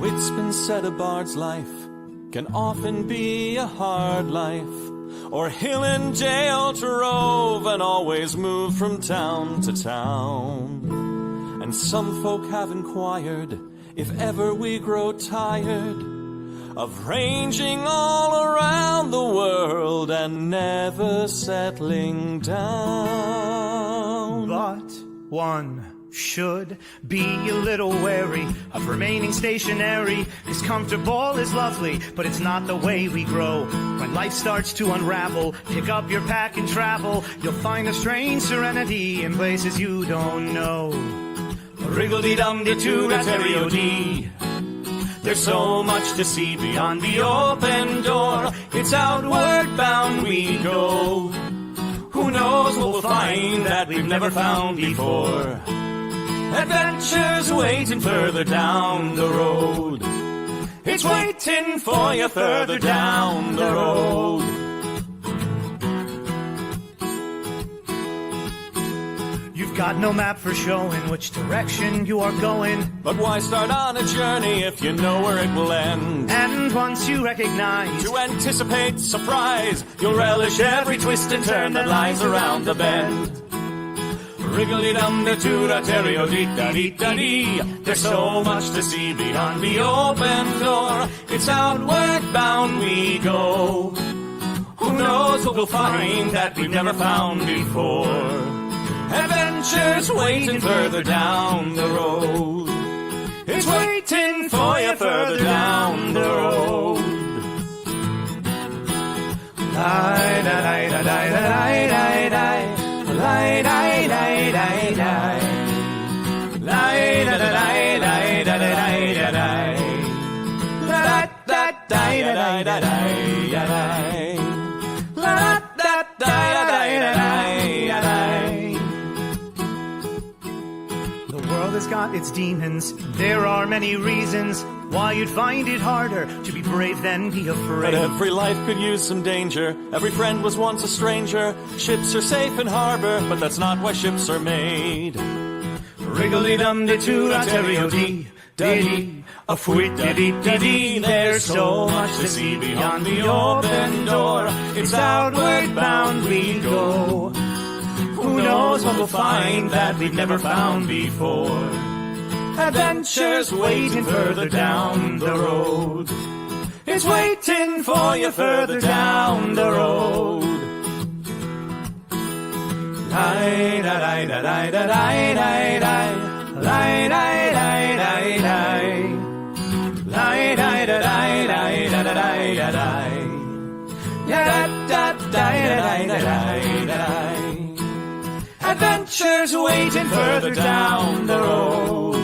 Oh, it's been said a bard's life can often be a hard life, or hill and jail to rove and always move from town to town. And some folk have inquired if ever we grow tired of ranging all around the world and never settling down. But one should be a little wary of remaining stationary, 'cause comfortable is lovely, but it's not the way we grow. When life starts to unravel, pick up your pack and travel. You'll find a strange serenity in places you don't know. Wriggle-dee-dum-dee-doo-da-terry-o-dee. There's so much to see beyond the open door. It's outward bound we go. Who knows what we'll find that we've never found before. Adventures waiting further down the road. It's waiting for you further down the road. You've got no map for showing which direction you are going. But why start on a journey if you know where it will end? And once you recognize, to anticipate surprise, you'll relish every twist and turn that lies around the bend. Wriggle-dee-dum-dee-doo-da-terry-o-dee-da-dee-da-dee. There's so much to see beyond the open door. It's outward bound we go. Who knows what we'll find that we've never found before. Adventures waiting further down the road. It's waiting for you further down the road. Lie-da-lie-da-lie-da-lie-da-lie. Lie-da-lie-da-lie-da-lie. Lie-da-da-lie-da-lie-da-lie-da-lie. La-da-da-lie-da-lie-da-lie. La-da-da-lie-da-lie. The world has got its demons. There are many reasons why you'd find it harder to be brave than be afraid. But every life could use some danger. Every friend was once a stranger. Ships are safe in harbor, but that's not why ships are made. Wriggle-dee-dum-dee-doo-da-terry-o-dee. Dee-dee, a fwit-dee-dee-dee-dee. There's so much to see beyond the open door. It's outward bound we go. Who knows what we'll find that we've never found before. Adventures waiting further down the road. It's waiting for you further down the road. Lie-da-lie-da-lie-da-lie-da-lie. Lie-da-lie-da-lie-da-lie. Lie-da-lie-da-lie-da-lie-da-lie. Da-da-da-da-da-da-da-da-da. Adventures waiting further down the road.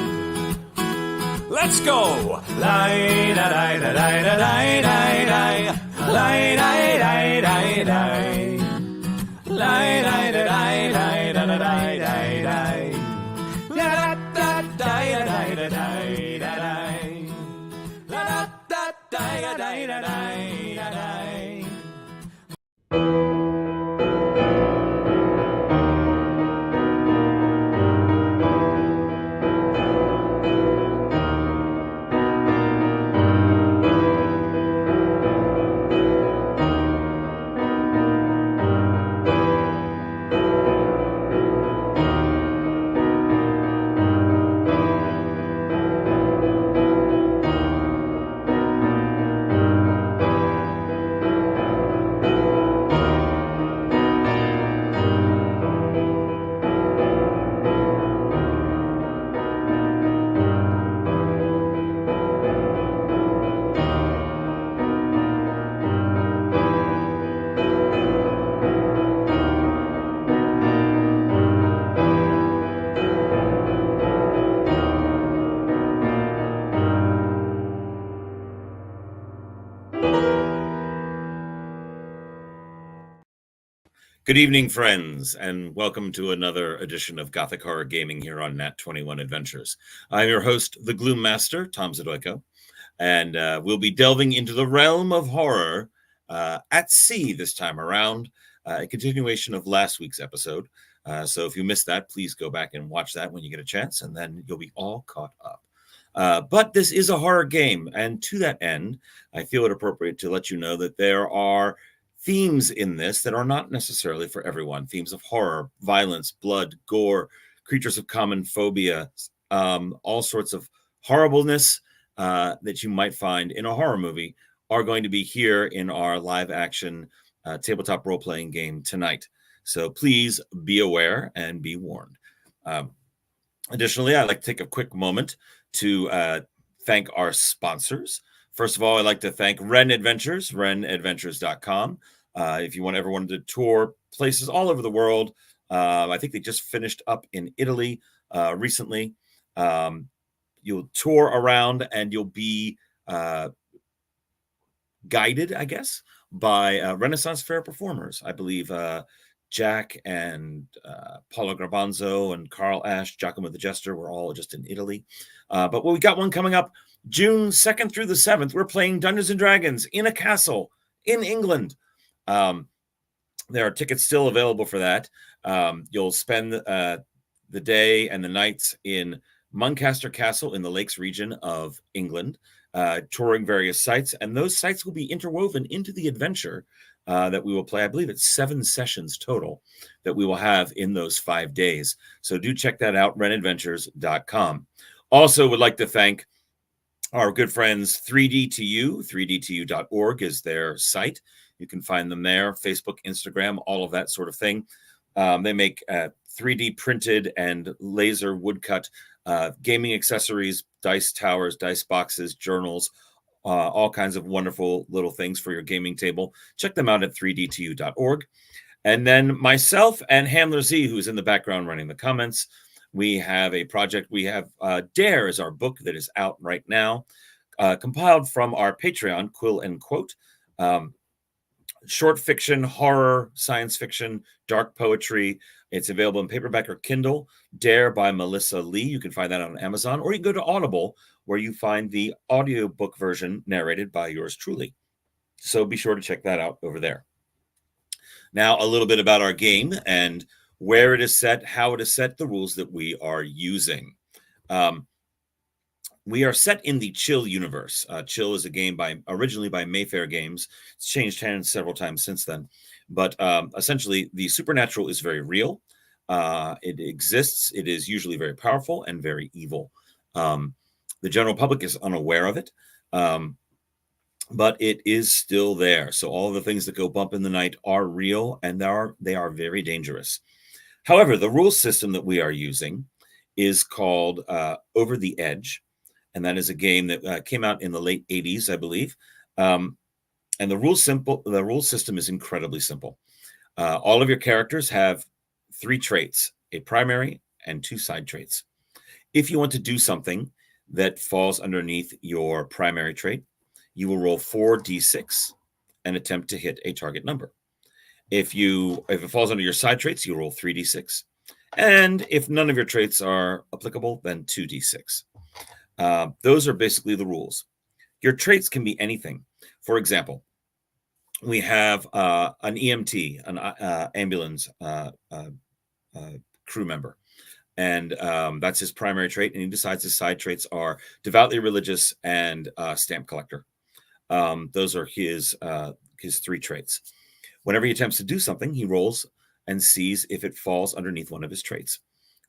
Let's go! Lie-da-lie-da-lie-da-lie-da-lie. Lie-da-lie-da-lie-da-lie. Lie-da-lie-da-lie-da-lie-da-lie. Da-da-da-da-da-da-da-da-da. Da-da-da-da-da-da-da-da. Good evening, friends, and welcome to another edition of Gothic Horror Gaming here on Nat 21 Adventures. I'm your host, the Gloom Master, Tom Zadoyko, and we'll be delving into the realm of horror at sea this time around, a continuation of last week's episode. So if you missed that, please go back and watch that when you get a chance, and then you'll be all caught up. But this is a horror game. And to that end, I feel it appropriate to let you know that there are themes in this that are not necessarily for everyone. Themes of horror, violence, blood, gore, creatures of common phobia, all sorts of horribleness that you might find in a horror movie are going to be here in our live action tabletop role-playing game tonight. So please be aware and be warned. Additionally, I'd like to take a quick moment to thank our sponsors. First of all, I'd like to thank Wren Adventures, wrenadventures.com. If you want everyone to tour places all over the world, I think they just finished up in Italy recently. You'll tour around and you'll be guided, I guess, by Renaissance Fair performers. I believe Jack and Paolo Garbanzo and Carl Ash, Giacomo the Jester were all just in Italy. But we got one coming up June 2nd through the 7th. We're playing Dungeons and Dragons in a castle in England. There are tickets still available for that. You'll spend the day and the nights in Muncaster Castle in the Lakes region of England, touring various sites, and those sites will be interwoven into the adventure that we will play. I believe it's 7 sessions total that we will have in those 5 days. So do check that out, renadventures.com. Also would like to thank our good friends 3D2U. 3D2U.org is their site. You can find them there, Facebook, Instagram, all of that sort of thing. They make 3D printed and laser woodcut gaming accessories, dice towers, dice boxes, journals, all kinds of wonderful little things for your gaming table. Check them out at 3d2u.org. And then myself and Handler Z, who's in the background running the comments, we have a project. We have Dare is our book that is out right now, compiled from our Patreon, Quill and Quote. Short fiction, horror, science fiction, dark poetry. It's available in paperback or Kindle. Dare by Melissa Lee. You can find that on Amazon, or you can go to Audible, where you find the audiobook version narrated by yours truly. So be sure to check that out over there. Now, a little bit about our game and where it is set, how it is set, the rules that we are using. We are set in the Chill universe. Chill is a game originally by Mayfair Games. It's changed hands several times since then. But essentially, the supernatural is very real. It exists. It is usually very powerful and very evil. The general public is unaware of it, but it is still there. So all of the things that go bump in the night are real, and they are very dangerous. However, the rule system that we are using is called Over the Edge. And that is a game that came out in the late 80s, I believe. And the rule system is incredibly simple. All of your characters have 3 traits, a primary and 2 side traits. If you want to do something that falls underneath your primary trait, you will roll 4d6 and attempt to hit a target number. If it falls under your side traits, you roll 3d6. And if none of your traits are applicable, then 2d6. Those are basically the rules. Your traits can be anything. For example, we have an EMT, an ambulance crew member, and that's his primary trait. And he decides his side traits are devoutly religious and stamp collector. Those are his 3 traits. Whenever he attempts to do something, he rolls and sees if it falls underneath one of his traits.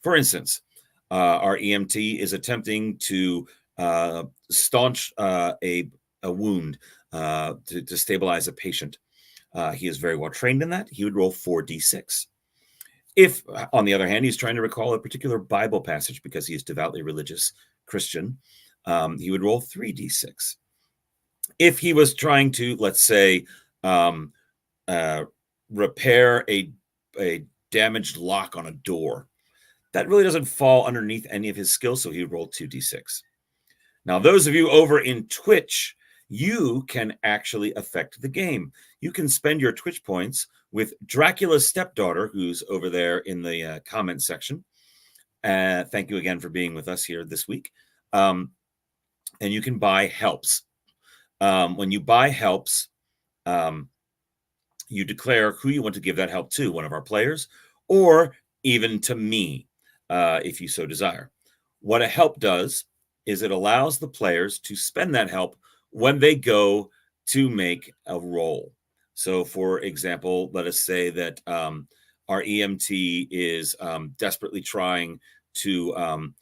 For instance, our EMT is attempting to staunch a wound to stabilize a patient. He is very well trained in that. He would roll 4d6. If, on the other hand, he's trying to recall a particular Bible passage because he is devoutly religious Christian, he would roll 3d6. If he was trying to, let's say, repair a damaged lock on a door, that really doesn't fall underneath any of his skills, so he rolled 2d6. Now, those of you over in Twitch, you can actually affect the game. You can spend your Twitch points with Dracula's stepdaughter, who's over there in the comment section. Thank you again for being with us here this week. And you can buy helps. When you buy helps, you declare who you want to give that help to, one of our players, or even to me, if you so desire. What a help does is it allows the players to spend that help when they go to make a roll. So, for example, let us say that our EMT is desperately trying to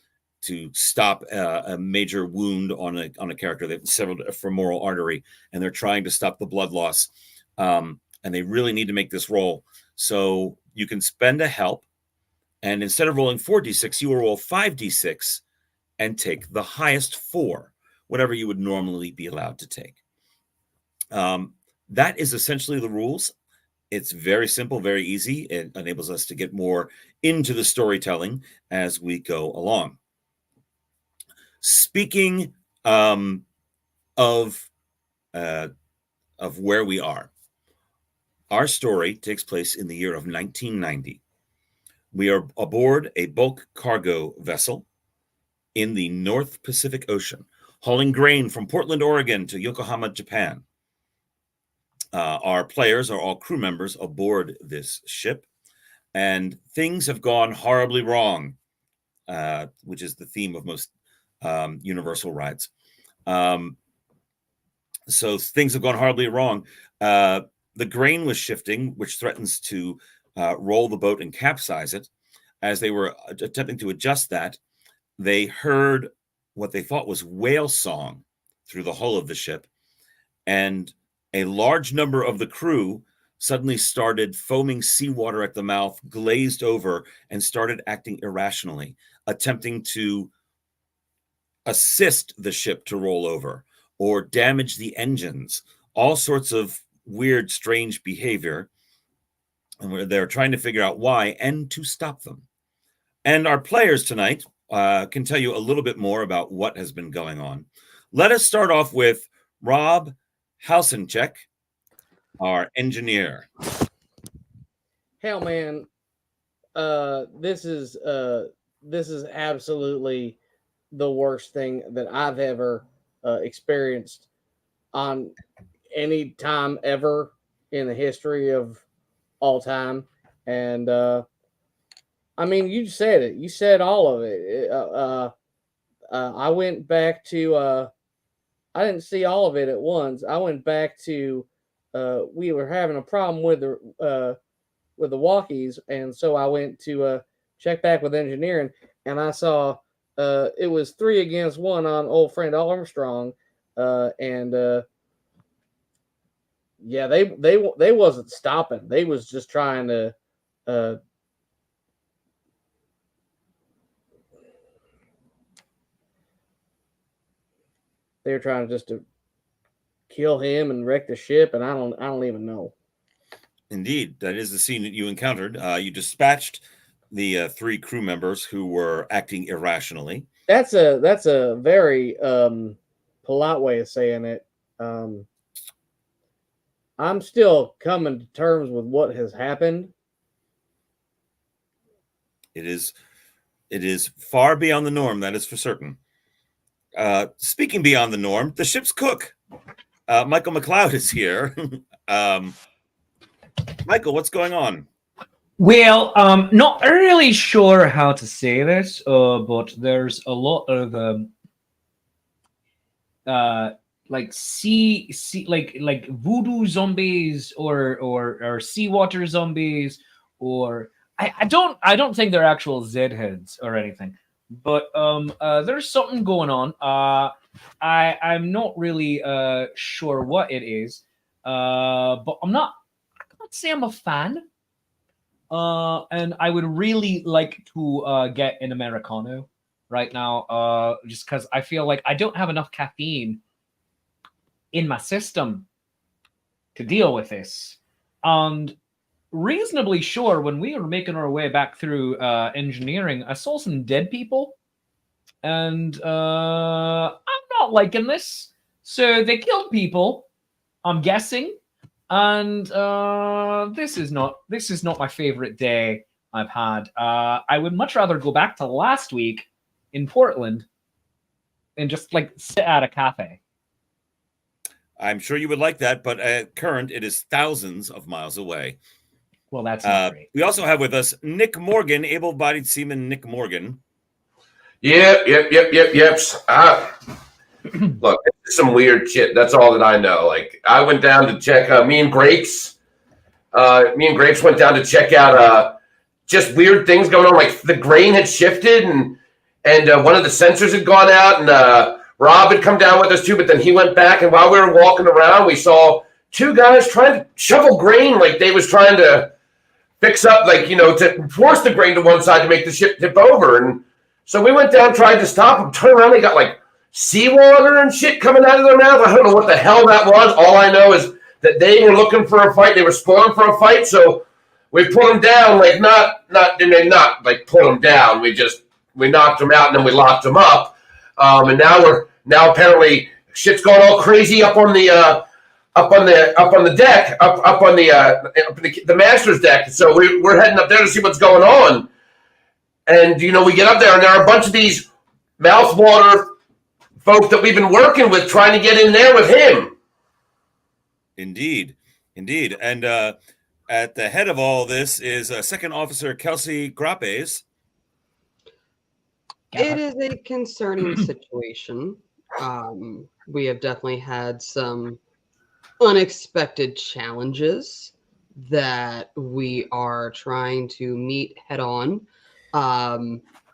stop a major wound on a character that severed a femoral artery, and they're trying to stop the blood loss, and they really need to make this roll. So you can spend a help, and instead of rolling 4d6, you will roll 5d6 and take the highest 4, whatever you would normally be allowed to take. That is essentially the rules. It's very simple, very easy. It enables us to get more into the storytelling as we go along. Speaking of where we are, our story takes place in the year of 1990. We are aboard a bulk cargo vessel in the North Pacific Ocean, hauling grain from Portland, Oregon to Yokohama, Japan. Our players are all crew members aboard this ship, and things have gone horribly wrong, which is the theme of most Universal rides. So things have gone horribly wrong. The grain was shifting, which threatens to roll the boat and capsize it. As they were attempting to adjust that, they heard what they thought was whale song through the hull of the ship, and a large number of the crew suddenly started foaming seawater at the mouth, glazed over, and started acting irrationally, attempting to assist the ship to roll over or damage the engines, all sorts of weird, strange behavior. And they're trying to figure out why and to stop them. And our players tonight can tell you a little bit more about what has been going on. Let us start off with Rob Hausencheck, our engineer. Hell, man, this is absolutely the worst thing that I've ever experienced on any time ever in the history of all time. And I mean, you said it. You said all of it. I went back to. I didn't see all of it at once. I went back to. We were having a problem with the walkies, and so I went to check back with engineering, and I saw it was 3 against 1 on old friend Armstrong, and yeah, they wasn't stopping. They was just trying to. They were trying just to kill him and wreck the ship, and I don't even know. Indeed, that is the scene that you encountered. You dispatched the 3 crew members who were acting irrationally. That's a very polite way of saying it. I'm still coming to terms with what has happened. It is far beyond the norm, that is for certain. Speaking beyond the norm, the ship's cook, Michael McLeod, is here. Michael, what's going on? Well, not really sure how to say this, but there's a lot of like like voodoo zombies or seawater zombies, or I don't think they're actual Zed heads or anything. But there's something going on. I'm not really sure what it is. But I can't say I'm a fan. And I would really like to get an Americano right now, just because I feel like I don't have enough caffeine in my system to deal with this. And reasonably sure when we were making our way back through engineering, I saw some dead people, and I'm not liking this. So they killed people, I'm guessing, and this is not my favorite day I've had. I would much rather go back to last week in Portland and just like sit at a cafe. I'm sure you would like that, but at current, it is thousands of miles away. Well, that's not great. We also have with us Nick Morgan, able-bodied seaman Nick Morgan. Yep. Look, it's some weird shit. That's all that I know. Like, I went down to check. Me and Grapes went down to check out just weird things going on. Like the grain had shifted, and one of the sensors had gone out, and Rob had come down with us too. But then he went back, and while we were walking around, we saw two guys trying to shovel grain, like they was trying to fix up, like, to force the grain to one side to make the ship tip over. And so we went down, tried to stop them. Turn around, they got like seawater and shit coming out of their mouth. I don't know what the hell that was. All I know is that they were looking for a fight. They were spoiling for a fight. So we put them down, like not like put them down. We knocked them out and then we locked them up. And now apparently shit's going all crazy up on the deck, up on the master's deck. So we're heading up there to see what's going on. And we get up there, and there are a bunch of these mouthwater folks that we've been working with, trying to get in there with him. Indeed. And at the head of all this is Second Officer Kelsey Grappes. It is a concerning situation. We have definitely had some unexpected challenges that we are trying to meet head on.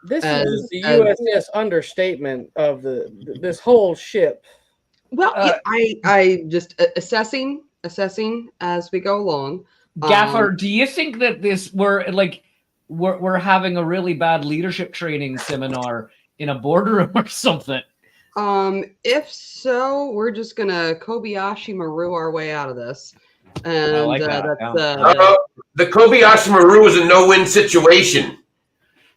This is the USS understatement of this whole ship. Well, I just assessing as we go along. Gaffer, do you think that we're having a really bad leadership training seminar in a boardroom or something? If so, we're just gonna Kobayashi Maru our way out of this. And I like that. The Kobayashi Maru is a no-win situation.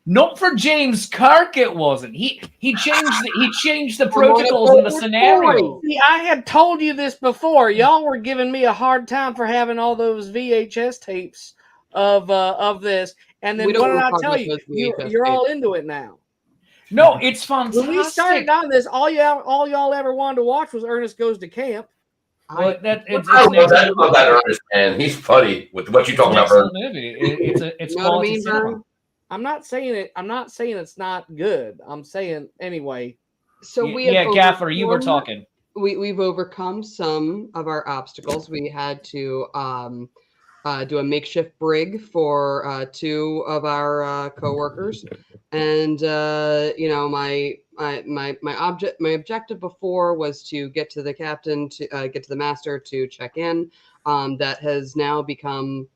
Not for James Kirk, it wasn't. He changed the protocols in the scenario. See, I had told you this before. Y'all were giving me a hard time for having all those VHS tapes of this, and then what did I tell you? You're all into it now. No, it's fantastic. When we started on this, all y'all ever wanted to watch was Ernest Goes to Camp. I love that Ernest, man. He's funny with what you're talking about, Ernest. Movie. It's quality cinema. I'm not saying it's not good. I'm saying anyway. So Gaffer, you were talking. We've overcome some of our obstacles. We had to do a makeshift brig for two of our co-workers, and my objective before was to get to the captain, to get to the master, to check in. That has now become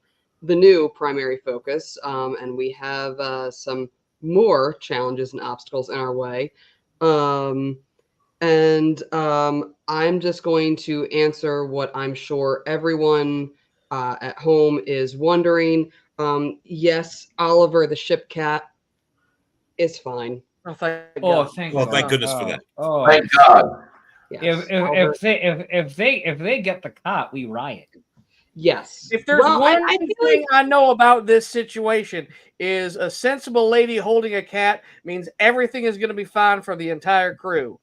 the new primary focus, and we have some more challenges and obstacles in our way. And I'm just going to answer what I'm sure everyone at home is wondering. Yes, Oliver the ship cat is fine. Thank goodness for that. Oh, thank God. Yes. If they get the cat, we riot. Yes. If there's one thing I know about this situation is a sensible lady holding a cat means everything is going to be fine for the entire crew.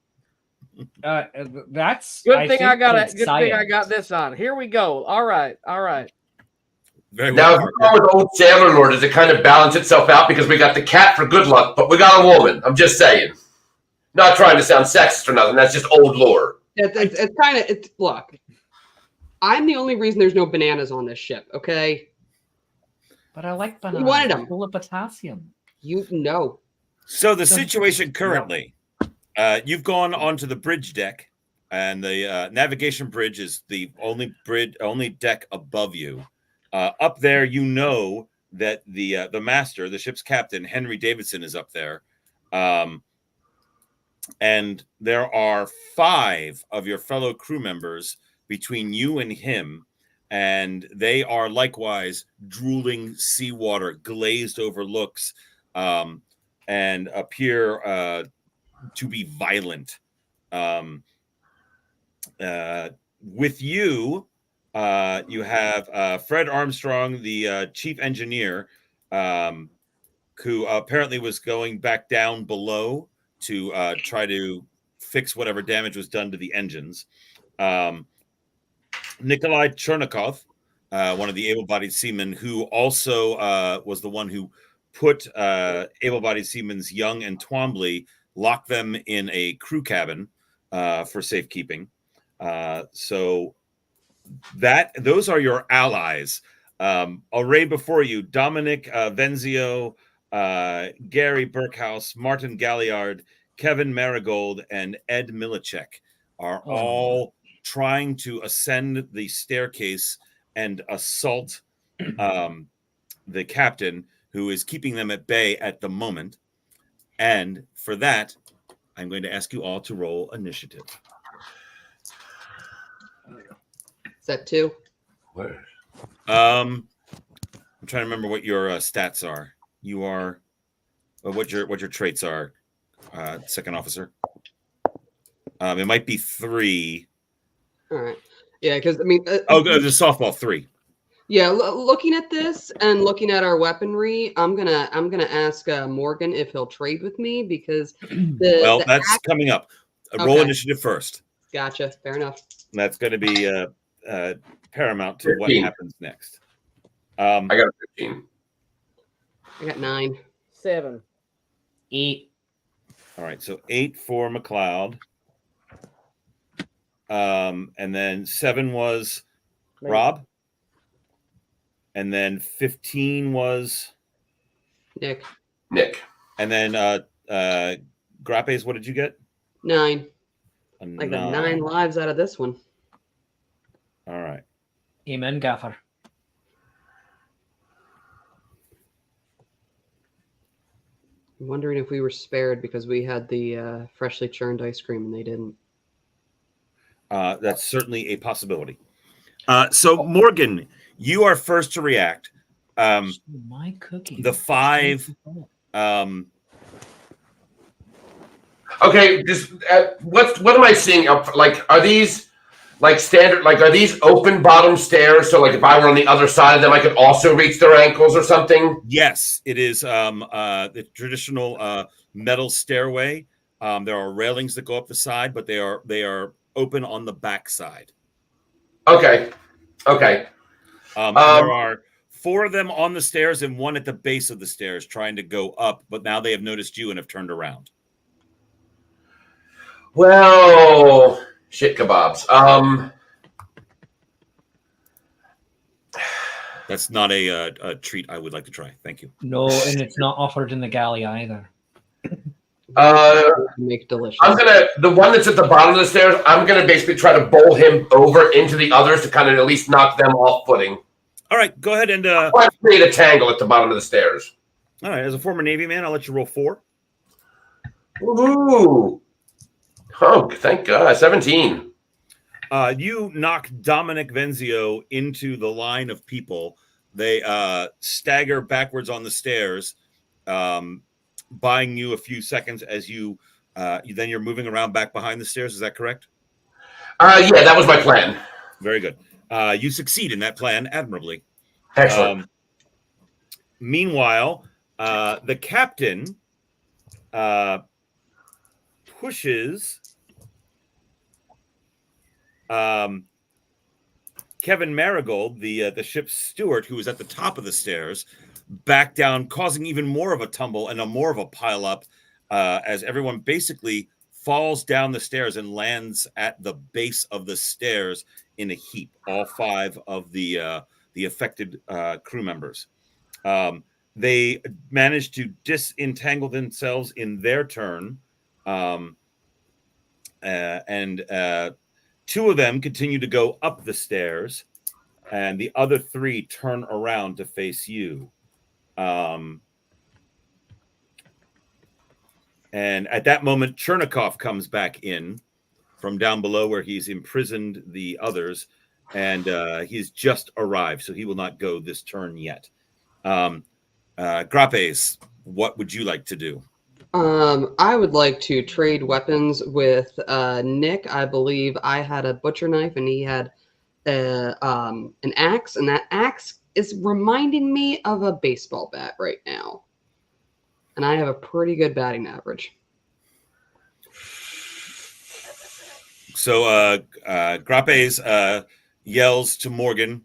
That's good thing I got this on. Here we go. All right. Very now, well. If you go with old Sailor Lord, does it kind of balance itself out because we got the cat for good luck, but we got a woman? I'm just saying. Not trying to sound sexist or nothing. That's just old lore. It's look. I'm the only reason there's no bananas on this ship, okay? But I like bananas. You wanted them. Full of potassium. You know. So the situation currently, you've gone onto the bridge deck, and the navigation bridge is the only deck above you. Up there, you know that the master, the ship's captain, Henry Davidson, is up there. And there are 5 of your fellow crew members between you and him, and they are likewise drooling seawater, glazed over looks, and appear to be violent. With you, you have Fred Armstrong, the chief engineer, who apparently was going back down below to try to fix whatever damage was done to the engines. Nikolai Chernikov, one of the able-bodied seamen, who also was the one who put able-bodied seamen's Young and Twombly lock them in a crew cabin for safekeeping. So those are your allies. Array before you: Dominic Venzio, Gary Burkhouse, Martin Galliard, Kevin Marigold, and Ed Milacek are all trying to ascend the staircase and assault the captain, who is keeping them at bay at the moment. And for that, I'm going to ask you all to roll initiative. Is that 2? Where? I'm trying to remember what your stats are. You are, what your traits are, second officer. It might be 3. All right. Yeah, because I mean. The softball 3. Yeah, looking at this and looking at our weaponry, I'm gonna ask Morgan if he'll trade with me because that's coming up. Roll initiative first. Gotcha. Fair enough. That's going to be paramount to 15. What happens next. I got a 15. I got 9. 7. 8. All right, so 8 for McLeod. And then 7 was Me. Rob. And then 15 was Nick. And then Grappes, what did you get? 9. I got 9 lives out of this one. All right. Amen, Gaffer. I'm wondering if we were spared because we had the freshly churned ice cream and they didn't. That's certainly a possibility. So Morgan, you are first to react. My cookie. The 5. Okay, just what am I seeing? Like, are these like standard? Like, are these open bottom stairs? So, like, if I were on the other side of them, I could also reach their ankles or something. Yes, it is the traditional metal stairway. There are railings that go up the side, but they are open on the back side. Okay. There are 4 of them on the stairs and 1 at the base of the stairs trying to go up, but now they have noticed you and have turned around. Well, shit kebabs. That's not a treat I would like to try. Thank you. No, and it's not offered in the galley either. Make delicious. The one that's at the bottom of the stairs, I'm gonna basically try to bowl him over into the others to kind of at least knock them off footing. All right, go ahead and create a tangle at the bottom of the stairs. All right, as a former Navy man, I'll let you roll 4. Ooh. Oh, thank God. 17. You knock Dominic Venzio into the line of people. They stagger backwards on the stairs, buying you a few seconds as then you're moving around back behind the stairs. Is that correct? Yeah, that was my plan. Very good. You succeed in that plan admirably. Excellent. Meanwhile, the captain pushes Kevin Marigold, the ship's steward, who was at the top of the stairs, back down, causing even more of a tumble and more of a pile up as everyone basically falls down the stairs and lands at the base of the stairs in a heap. All 5 of the affected crew members. They managed to disentangle themselves in their turn, and 2 of them continue to go up the stairs, and the other 3 turn around to face you. And at that moment, Chernikov comes back in from down below where he's imprisoned the others, and he's just arrived, so he will not go this turn yet. Grappes, what would you like to do? I would like to trade weapons with Nick. I believe I had a butcher knife and he had an axe, and that axe is reminding me of a baseball bat right now. And I have a pretty good batting average. So Grappes yells to Morgan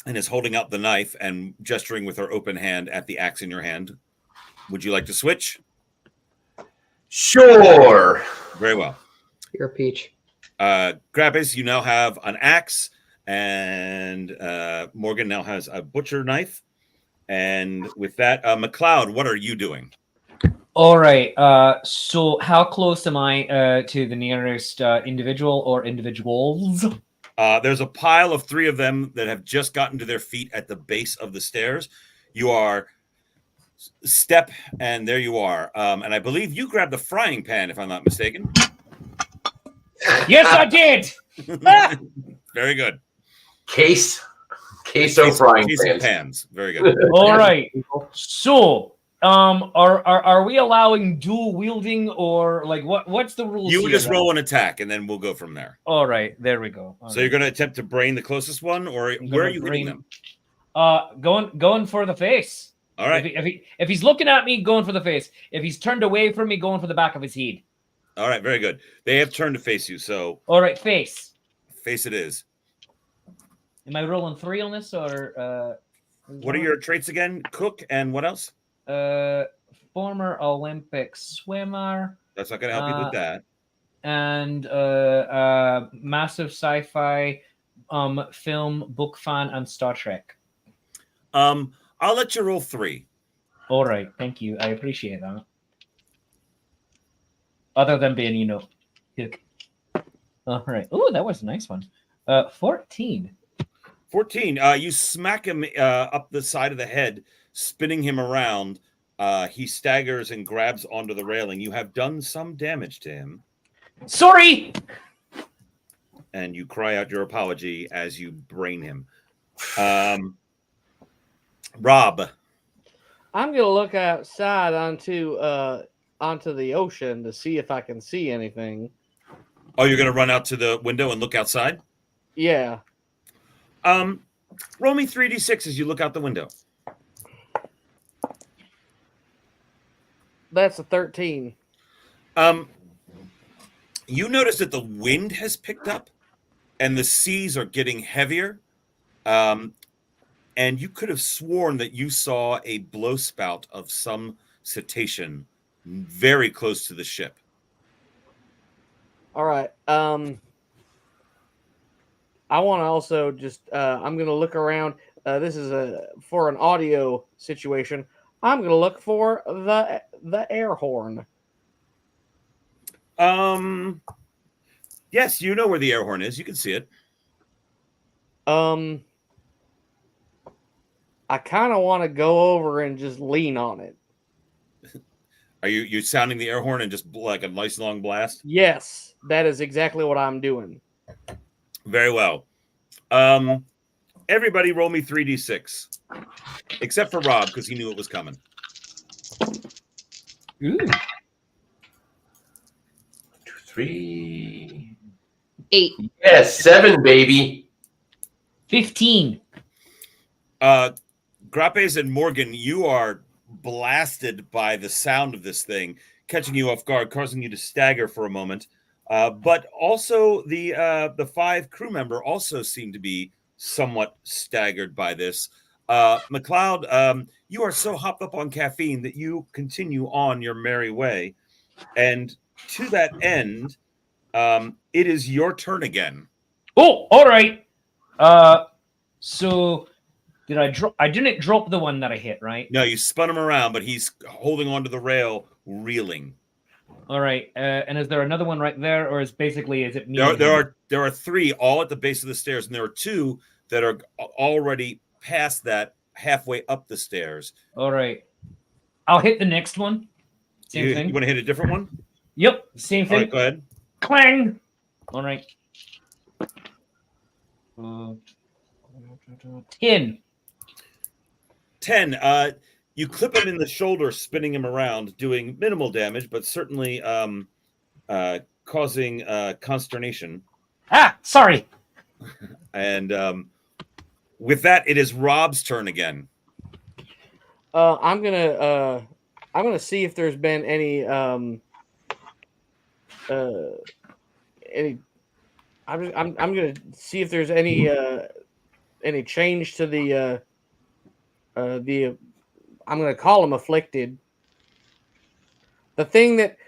and is holding out the knife and gesturing with her open hand at the axe in your hand. Would you like to switch? Sure. Very well. You're a peach. Grappes, you now have an axe, and Morgan now has a butcher knife. And with that, McLeod, what are you doing? All right. So how close am I to the nearest individual or individuals? There's a pile of 3 of them that have just gotten to their feet at the base of the stairs. You are step, and there you are. And I believe you grabbed the frying pan, if I'm not mistaken. Yes, I did. Very good. Queso frying pans. Very good. All right. So, are we allowing dual wielding, or like what's the rules? You just roll an attack, and then we'll go from there. All right, there we go. So you're going to attempt to brain the closest one, or where are you hitting them? Going for the face. All right. If he's looking at me, going for the face. If he's turned away from me, going for the back of his head. All right, very good. They have turned to face you, so. All right, face. Face it is. Am I rolling 3 on this, or? What are your traits again? Cook and what else? Former Olympic swimmer. That's not going to help you with that. And massive sci-fi film book fan and Star Trek. I'll let you roll 3. All right, thank you. I appreciate that. Other than being, all right. Oh, that was a nice one. 14. 14. You smack him up the side of the head, spinning him around. He staggers and grabs onto the railing. You have done some damage to him. Sorry! And you cry out your apology as you brain him. Rob. I'm going to look outside onto the ocean to see if I can see anything. Oh, you're going to run out to the window and look outside? Yeah. Roll me 3d6 as you look out the window. That's a 13. You notice that the wind has picked up and the seas are getting heavier. And you could have sworn that you saw a blowspout of some cetacean very close to the ship. All right. I want to also just, I'm going to look around. This is for an audio situation. I'm going to look for the air horn. Yes, you know where the air horn is. You can see it. I kind of want to go over and just lean on it. Are you sounding the air horn and just like a nice long blast? Yes, that is exactly what I'm doing. Very well. Everybody roll me 3d6. Except for Rob, because he knew it was coming. Ooh. 2, 3. 8. Yes, 7, baby. 15. Grappes and Morgan, you are blasted by the sound of this thing, catching you off guard, causing you to stagger for a moment. But also the 5 crew member also seem to be somewhat staggered by this. McLeod, you are so hopped up on caffeine that you continue on your merry way. And to that end, it is your turn again. Oh, all right. So did I drop? I didn't drop the one that I hit, right? No, you spun him around, but he's holding onto the rail, reeling. All right. And is there another one right there, or is it me? There are 3 all at the base of the stairs, and there are 2 that are already past that, halfway up the stairs. All right. I'll hit the next one. Same thing. You want to hit a different one? Yep. Same thing. All right, go ahead. Clang. All right. 10. 10. You clip him in the shoulder, spinning him around, doing minimal damage, but certainly causing consternation. Ah, sorry. And with that, it is Rob's turn again. I'm gonna see if there's been any. I'm gonna see if there's any change to the I'm gonna call him afflicted. The thing that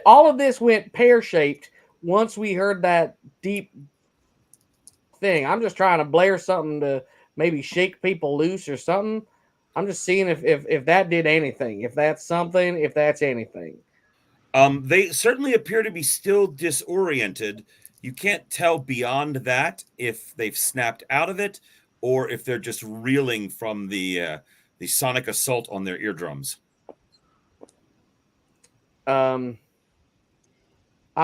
all of this went pear-shaped once we heard that deep thing. I'm just trying to blare something to maybe shake people loose or something. I'm just seeing if that did anything, if that's something, if that's anything. They certainly appear to be still disoriented. You can't tell beyond that if they've snapped out of it or if they're just reeling from the sonic assault on their eardrums. I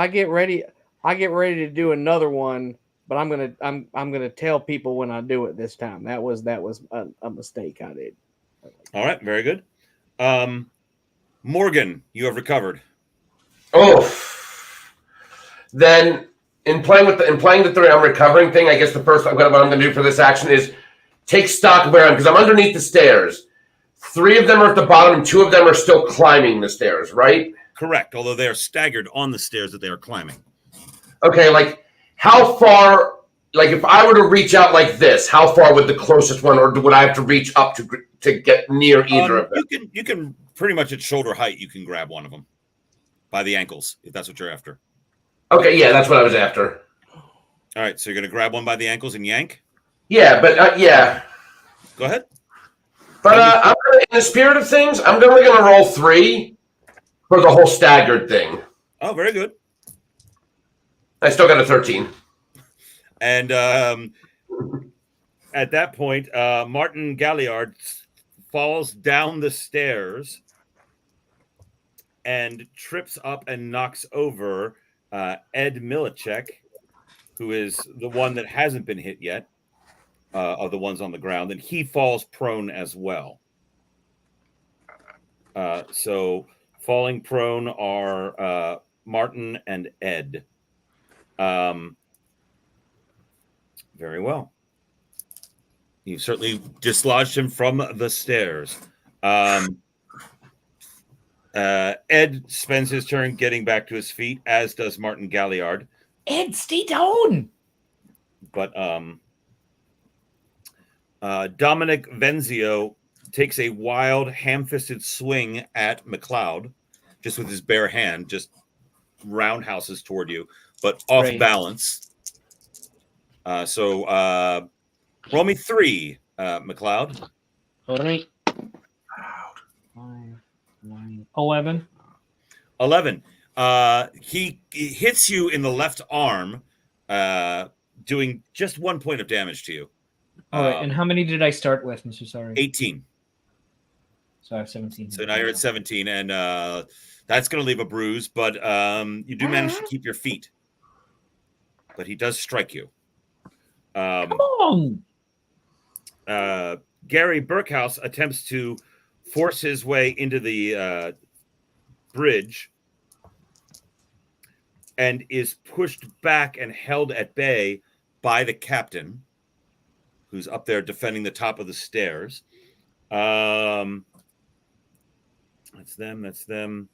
get ready to do another one, but I'm gonna tell people when I do it this time. That was a mistake I did. All right, very good. Morgan, you have recovered. Oh, then in playing the 3, I'm recovering thing. I guess the first what I'm going to do for this action is take stock of where I am, because I'm underneath the stairs. 3 of them are at the bottom, and 2 of them are still climbing the stairs. Right? Correct. Although they are staggered on the stairs that they are climbing. Okay, like how far? Like if I were to reach out like this, how far would the closest one, or would I have to reach up to get near either of them? You can pretty much at shoulder height. You can grab one of them by the ankles if that's what you're after. Okay, yeah, that's what I was after. All right, so you're gonna grab one by the ankles and yank. Yeah, but yeah. Go ahead. But I'm gonna, in the spirit of things, I'm only gonna roll 3 for the whole staggered thing. Oh, very good. I still got a 13. And at that point, Martin Galliard falls down the stairs and trips up and knocks over Ed Milacek, who is the one that hasn't been hit yet of the ones on the ground, and he falls prone as well. So falling prone are Martin and Ed. Very well. You've certainly dislodged him from the stairs. Ed spends his turn getting back to his feet, as does Martin Galliard. Ed, stay down. But Dominic Venzio takes a wild, ham-fisted swing at McLeod, just with his bare hand, just roundhouses toward you, but off balance. So roll me 3, McLeod. Hold on. 11. 11. He hits you in the left arm, doing just 1 point of damage to you. All right, and how many did I start with, Mr. Sorry? 18. So I have 17. So now you're at 17, and that's going to leave a bruise, but you do manage to keep your feet. But he does strike you. Come on! Gary Burkhouse attempts to force his way into the bridge and is pushed back and held at bay by the captain, who's up there defending the top of the stairs. That's them.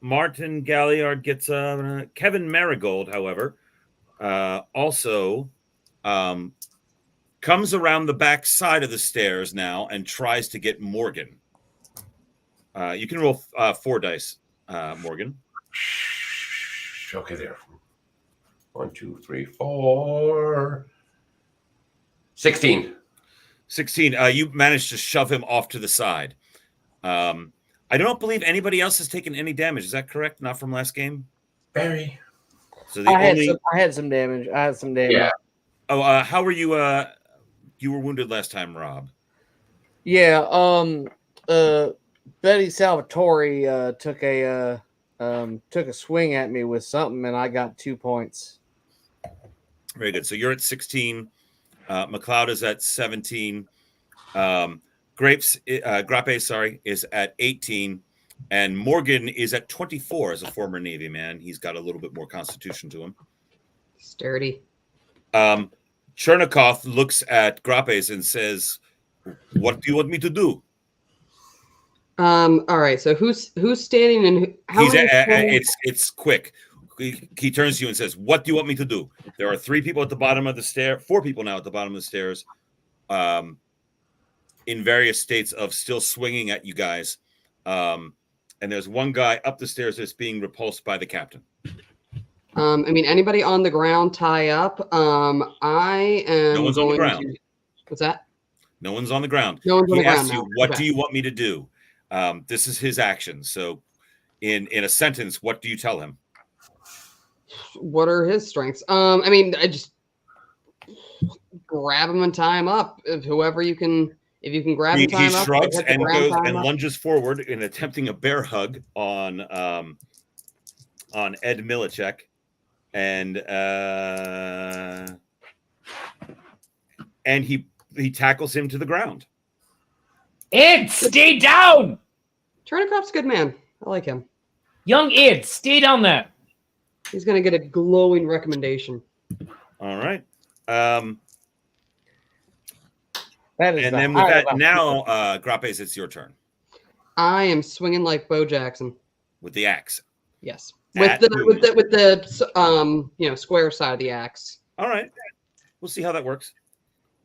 Martin Galliard gets Kevin Marigold, however, also comes around the back side of the stairs now and tries to get Morgan. You can roll 4 dice, Morgan. Okay, there. 1, 2, 3, 4. 16. 16. You managed to shove him off to the side. I don't believe anybody else has taken any damage. Is that correct? Not from last game? Barry. So I had some damage. Yeah. Oh, how were you? You were wounded last time, Rob. Yeah. Betty Salvatore took a swing at me with something, and I got 2 points. Very good. So you're at 16. McLeod is at 17. Grappe, is at 18. And Morgan is at 24 as a former Navy man. He's got a little bit more constitution to him. Sturdy. Chernikov looks at Grappes and says, "What do you want me to do?" All right. So who's standing and how it's quick. He turns to you and says, "What do you want me to do?" There are 3 people at the bottom of the stair, 4 people now at the bottom of the stairs, in various states of still swinging at you guys. and there's one guy up the stairs that's being repulsed by the captain. I mean, anybody on the ground tie up. I am No one's on the going ground. to. What's that? No one's on the ground. No one's on He the ground asks you, now. "What Okay. do you want me to do?" This is his action. So, in a sentence, what do you tell him? What are his strengths? I mean, I just grab him and tie him up. If you can grab He and tie him up, shrugs hit the and ground, goes tie him and up. lunges forward in attempting a bear hug on Ed Milacek, and he tackles him to the ground. Ed, stay down! Chernikov's a good man. I like him. Young Ed, stay down there. He's gonna get a glowing recommendation. All right. That is And the then with height that, of a- now, Grappes, it's your turn I am swinging like Bo Jackson. with the axe. Yes, At with who? the square side of the axe. All right. We'll see how that works.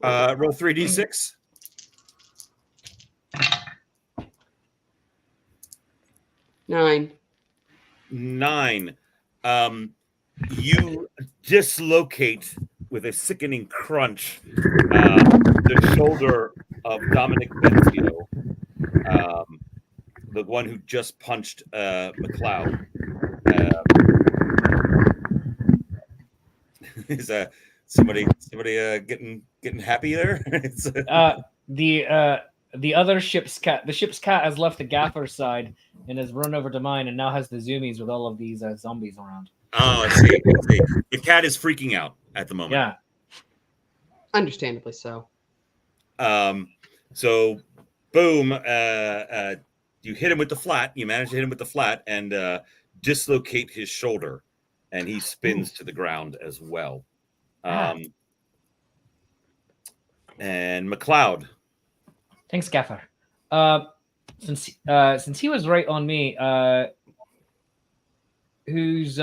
Roll 3d6. Nine. 9. You dislocate with a sickening crunch the shoulder of Dominic Benzio, the one who just punched McLeod. Is somebody getting happy there? It's, The other ship's cat. The ship's cat has left the gaffer's side and has run over to mine, and now has the zoomies with all of these zombies around. Oh, I see. The cat is freaking out at the moment. Yeah. Understandably so. So, boom. You hit him with the flat. You manage to hit him with the flat and dislocate his shoulder, and he spins to the ground as well. And McLeod. Thanks, Gaffer. Since he was right on me, who's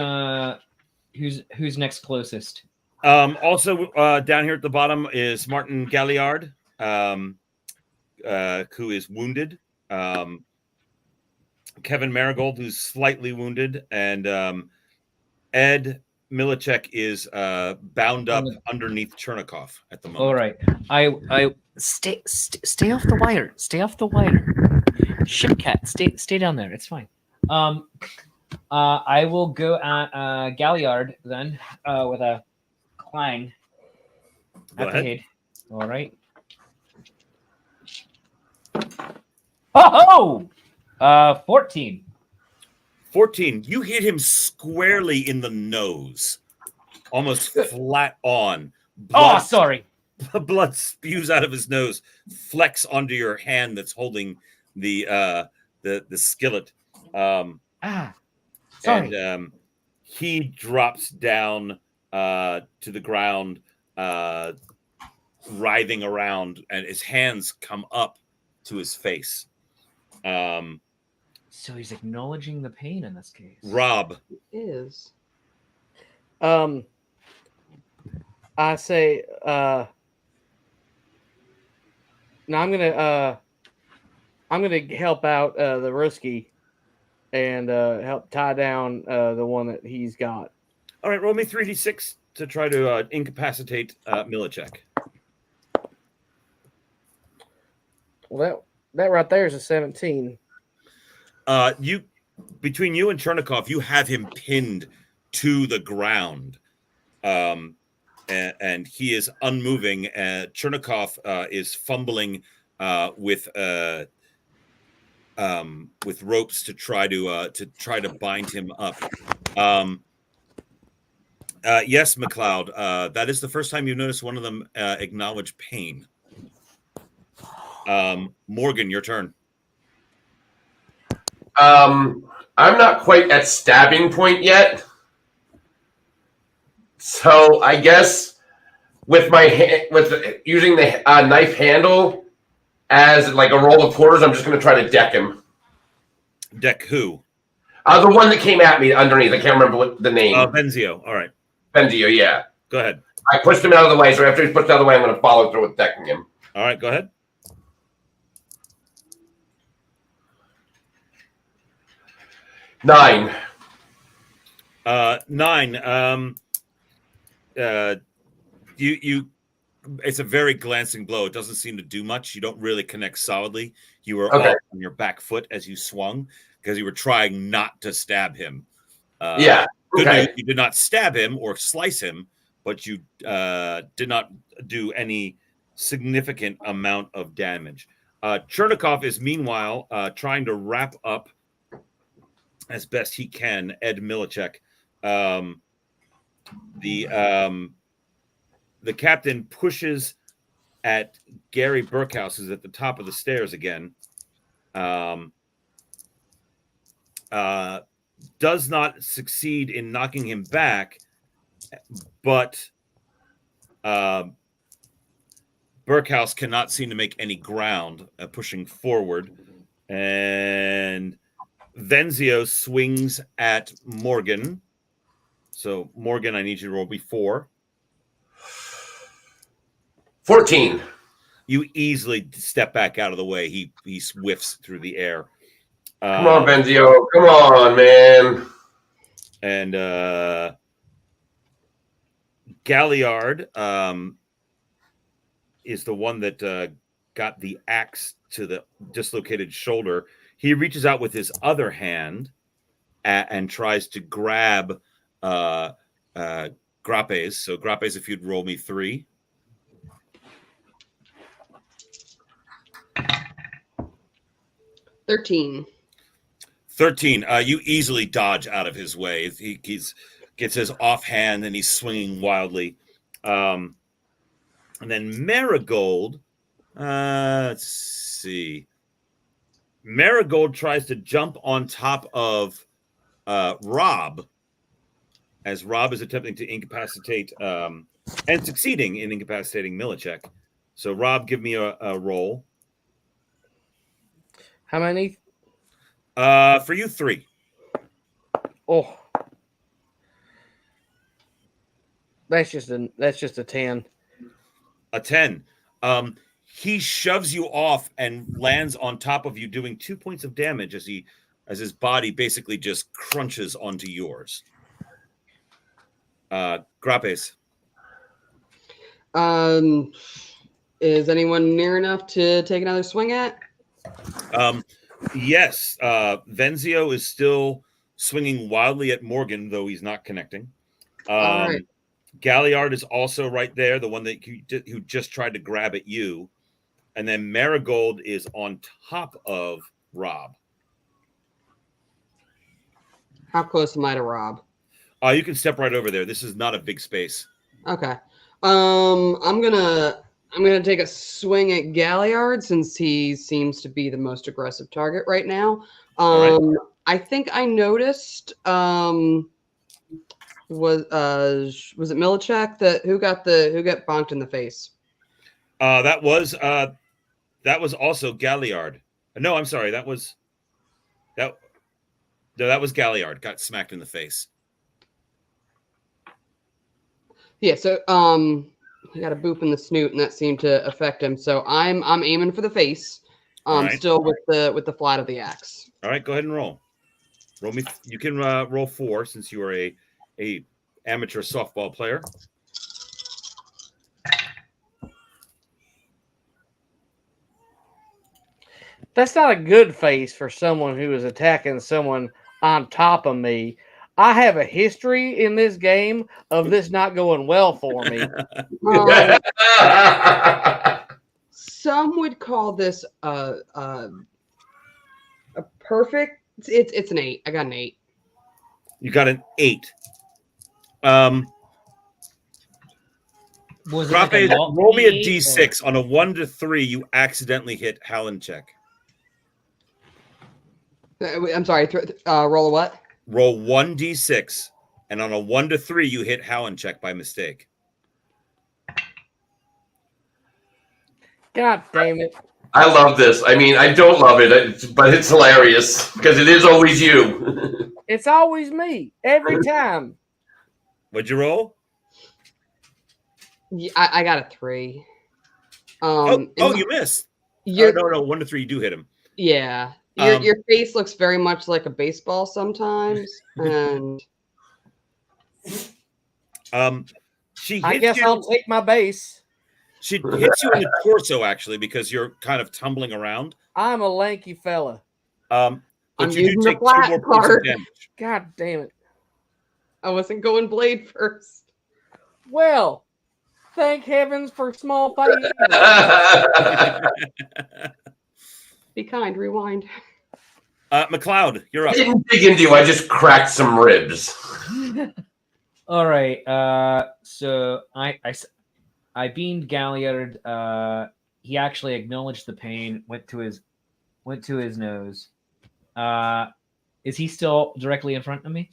next closest? Also down here at the bottom is Martin Galliard, who is wounded. Kevin Marigold, who's slightly wounded, and Ed Milacek is bound up underneath Chernikov at the moment. All right, I stay off the wire. Stay off the wire. Ship cat, stay down there. It's fine. I will go at Galliard then with a clang Go at the ahead. head. All right. Oh, 14. 14. You hit him squarely in the nose, almost flat on. Oh, sorry. Blood spews out of his nose, flecks onto your hand that's holding the skillet. Sorry. And he drops down to the ground, writhing around, and his hands come up to his face. So he's acknowledging the pain in this case. Rob. Is. I say, no, I'm gonna help out the Ruski and help tie down the one that he's got. All right, roll me 3d6 to try to incapacitate Milacek. Well, that right there is a 17. Between you and Chernikov, you have him pinned to the ground, and he is unmoving. Chernikov is fumbling with ropes to try to bind him up. Yes, McLeod. That is the first time you've noticed one of them acknowledge pain. Morgan, your turn. I'm not quite at stabbing point yet, so I guess with using the knife handle as like a roll of quarters, I'm just going to try to deck him. Deck who? The one that came at me underneath. I can't remember what the name. Benzio. All right, Benzio, yeah. go ahead. I pushed him out of the way, so after he's pushed out of the way, I'm going to follow through with decking him. All right, go ahead. 9. 9. You it's a very glancing blow. It doesn't seem to do much. You don't really connect solidly. You were Okay. off on your back foot as you swung because you were trying not to stab him. Yeah. Good Okay. news, you did not stab him or slice him, but you did not do any significant amount of damage. Chernikov is meanwhile trying to wrap up as best he can Ed Milicek. The captain pushes at Gary Burkhouse, who's at the top of the stairs again. Does not succeed in knocking him back, but Burkhouse cannot seem to make any ground pushing forward. And Venzio swings at Morgan. So, Morgan, I need you to roll me 4. 14. You easily step back out of the way. He whiffs through the air. Come on, Benzio. Come on, man. And Galliard is the one that got the axe to the dislocated shoulder. He reaches out with his other hand and tries to grab Grappes. So Grappes, if you'd roll me 3. 13. 13. You easily dodge out of his way. He gets his offhand and he's swinging wildly. And then Marigold, let's see. Marigold tries to jump on top of Rob as Rob is attempting to incapacitate and succeeding in incapacitating Milicek. So, Rob, give me a roll. How many? For you, 3. Oh, that's just a 10. A 10. He shoves you off and lands on top of you, doing 2 points of damage as his body basically just crunches onto yours. Grappes. Is anyone near enough to take another swing at? Yes. Venzio is still swinging wildly at Morgan, though he's not connecting. All right. Galliard is also right there, the one that who just tried to grab at you. And then Marigold is on top of Rob. How close am I to Rob? You can step right over there. This is not a big space. Okay. I'm gonna take a swing at Galliard since he seems to be the most aggressive target right now. All right. I think I noticed. Was it Milicek who got bonked in the face? That was also Galliard. No, I'm sorry. That was Galliard. Got smacked in the face. Yeah. So he got a boop in the snoot, and that seemed to affect him. So I'm aiming for the face. Right. Still with the flat of the axe. All right, go ahead and roll. Roll me. You can roll 4 since you are a amateur softball player. That's not a good face for someone who is attacking someone on top of me. I have a history in this game of this not going well for me. Some would call this a perfect. It's an 8. I got an 8. You got an 8. Was it like a roll me a D8 D6. On a 1 to 3, you accidentally hit Halenchek. I'm sorry. Roll a what? Roll 1 D6, and on a 1 to 3, you hit Halenchek by mistake. God damn it. I love this. I mean, I don't love it, but it's hilarious because it is always you. It's always me every time. What'd you roll? Yeah, I got a 3. You missed. You're, no, 1 to 3, you do hit him. Yeah. Your face looks very much like a baseball sometimes, and She I hits guess you. I'll take my base. She hits you in the torso, actually, because you're kind of tumbling around. I'm a lanky fella. But I'm you do using the take 2 flat more points of part. damage. God damn it. I wasn't going blade first. Well, thank heavens for small fighting. Be kind. Rewind. McLeod, you're I up. didn't dig into you. I just cracked some ribs. All right. So I beamed Galliard. He actually acknowledged the pain. Went to his nose. Is he still directly in front of me?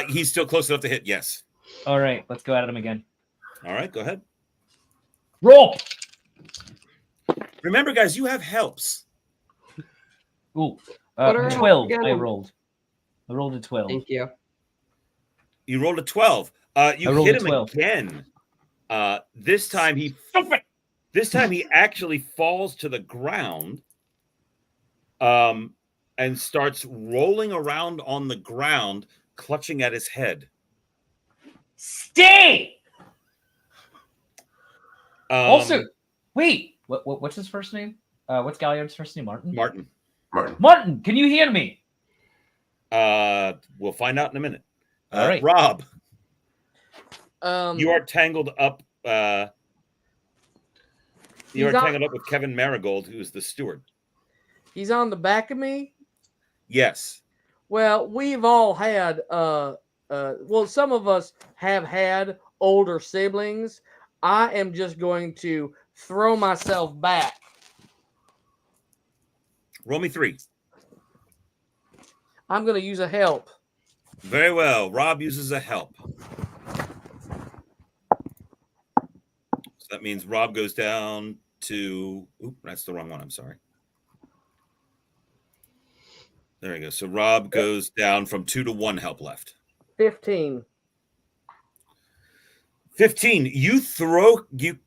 He's still close enough to hit. Yes. All right. Let's go at him again. All right. Go ahead. Roll. Remember, guys, you have helps. Ooh. What are 12. you I getting? rolled. I rolled a 12. Thank you. You rolled a 12. You I rolled hit a him 12. again. This time he actually falls to the ground, and starts rolling around on the ground, clutching at his head. Stay. Also, Um, wait. What's his first name? What's Galliard's first name? Martin. Martin. Martin, can you hear me? We'll find out in a minute. All right. Rob, Um, you are tangled up. You He's are on- tangled up with Kevin Marigold, who is the steward. he's on the back of me. Yes. Well, we've all had well, some of us have had older siblings. I am just going to throw myself back. Roll me 3. I'm going to use a help. Very well. Rob uses a help. So that means Rob goes down to... Oop, that's the wrong one. I'm sorry. There you go. So Rob goes down from 2 to 1 help left. 15. 15. You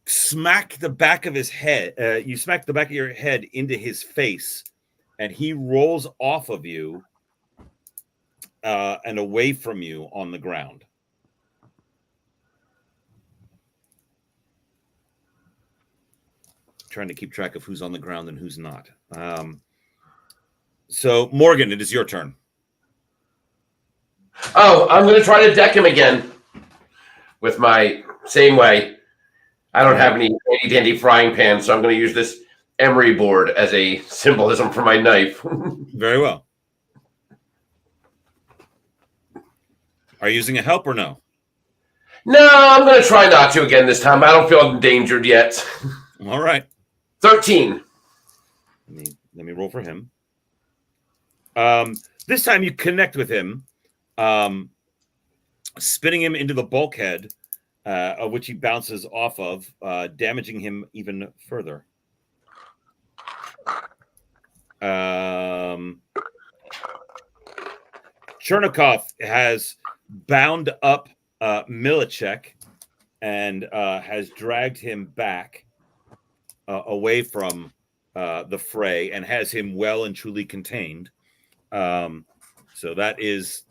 smack the back of his head. You smack the back of your head into his face, and he rolls off of you and away from you on the ground. Trying to keep track of who's on the ground and who's not. So, Morgan, it is your turn. Oh, I'm going to try to deck him again with my same way. I don't have any handy-dandy frying pan, so I'm going to use this emery board as a symbolism for my knife. Very well. Are you using a help or no? No, I'm going to try not to again this time. I don't feel endangered yet. All right. 13. Let me roll for him. This time you connect with him, spinning him into the bulkhead, which he bounces off of, damaging him even further. Chernikov has bound up Milacek and has dragged him back away from the fray and has him well and truly contained. So that is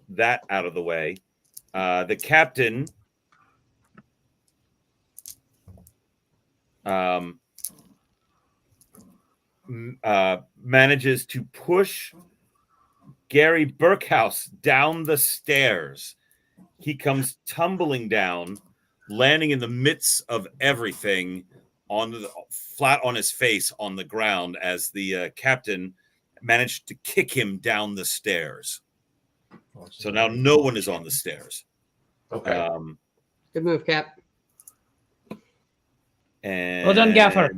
that out of the way. The captain manages to push Gary Burkhouse down the stairs. He comes tumbling down, landing in the midst of everything, flat on his face on the ground, as the captain managed to kick him down the stairs. So now no one is on the stairs. Okay. Good move, Cap. And Well done, Gaffer.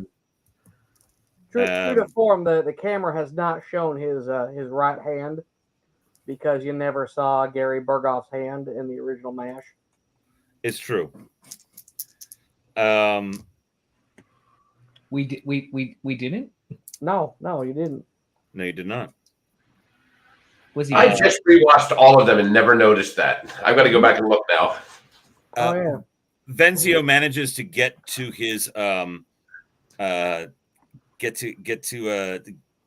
True to form, the camera has not shown his right hand because you never saw Gary Burgoff's hand in the original MASH. It's true. We didn't. No, you didn't. No, you did not. Was he? I just rewatched all of them and never noticed that. I've got to go back and look now. Oh yeah. Venzio manages to get to his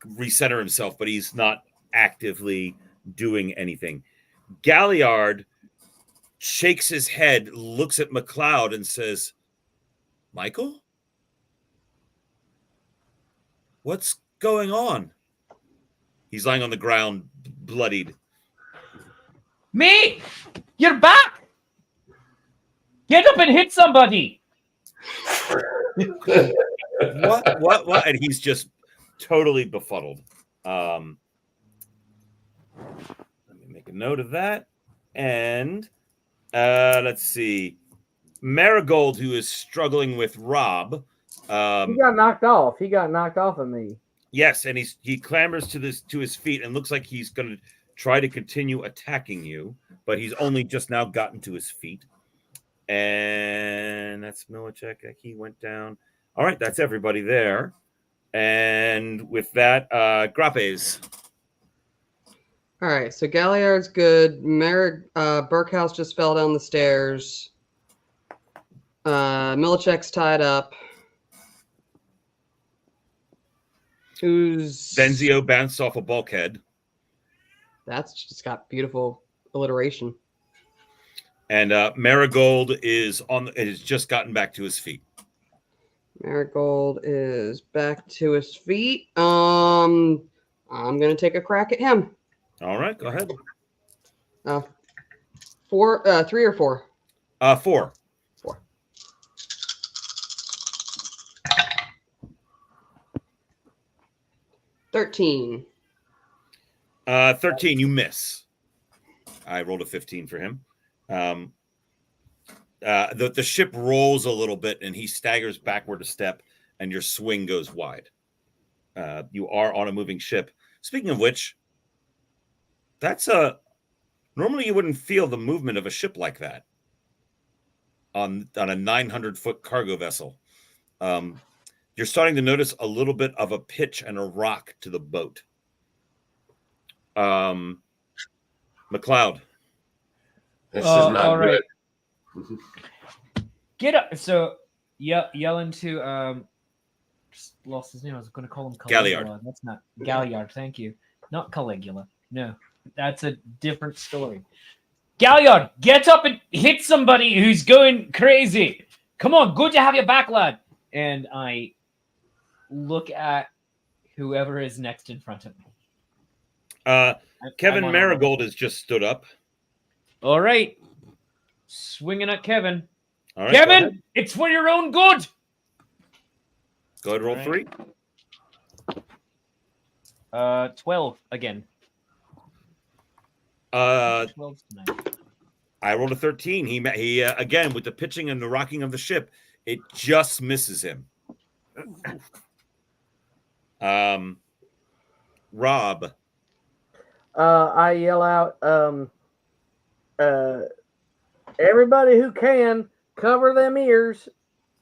recenter himself, but he's not actively doing anything. Galliard shakes his head, looks at McLeod, and says, Michael? What's going on? He's lying on the ground, bloodied. Me? You're back! Get up and hit somebody! What? And he's just totally befuddled. Let me make a note of that. And let's see. Marigold, who is struggling with Rob. He got knocked off. He got knocked off of me. Yes, and he clambers to his feet and looks like he's going to try to continue attacking you, but he's only just now gotten to his feet. And that's Milacek. He went down. All right, that's everybody there. And with that, Grappes. All right, so Galliard's good. Burkhouse just fell down the stairs. Milacek's tied up. Who's Benzio bounced off a bulkhead. That's just got beautiful alliteration. And Marigold has just gotten back to his feet. Marigold is back to his feet. I'm gonna take a crack at him. All right, go ahead. 3 or 4? 4. 4. $13. 13, you miss. I rolled a 15 for him. The ship rolls a little bit and he staggers backward a step and your swing goes wide. You are on a moving ship. Speaking of which, normally you wouldn't feel the movement of a ship like that on a 900-foot cargo vessel. You're starting to notice a little bit of a pitch and a rock to the boat. McLeod. This is not all right. good. Get up. So yell into just lost his name. I was going to call him Caligula. Galliard. That's not Galliard. Thank you. Not Caligula. No, that's a different story. Galliard, get up and hit somebody who's going crazy. Come on, good to have you back, lad. And I look at whoever is next in front of me. Kevin Marigold has just stood up. All right. Swinging at Kevin. All right, Kevin, it's for your own good. go ahead, roll 3. 12 again. 12 tonight. I rolled a 13. He again, with the pitching and the rocking of the ship, it just misses him. Rob. I yell out, everybody who can cover them ears,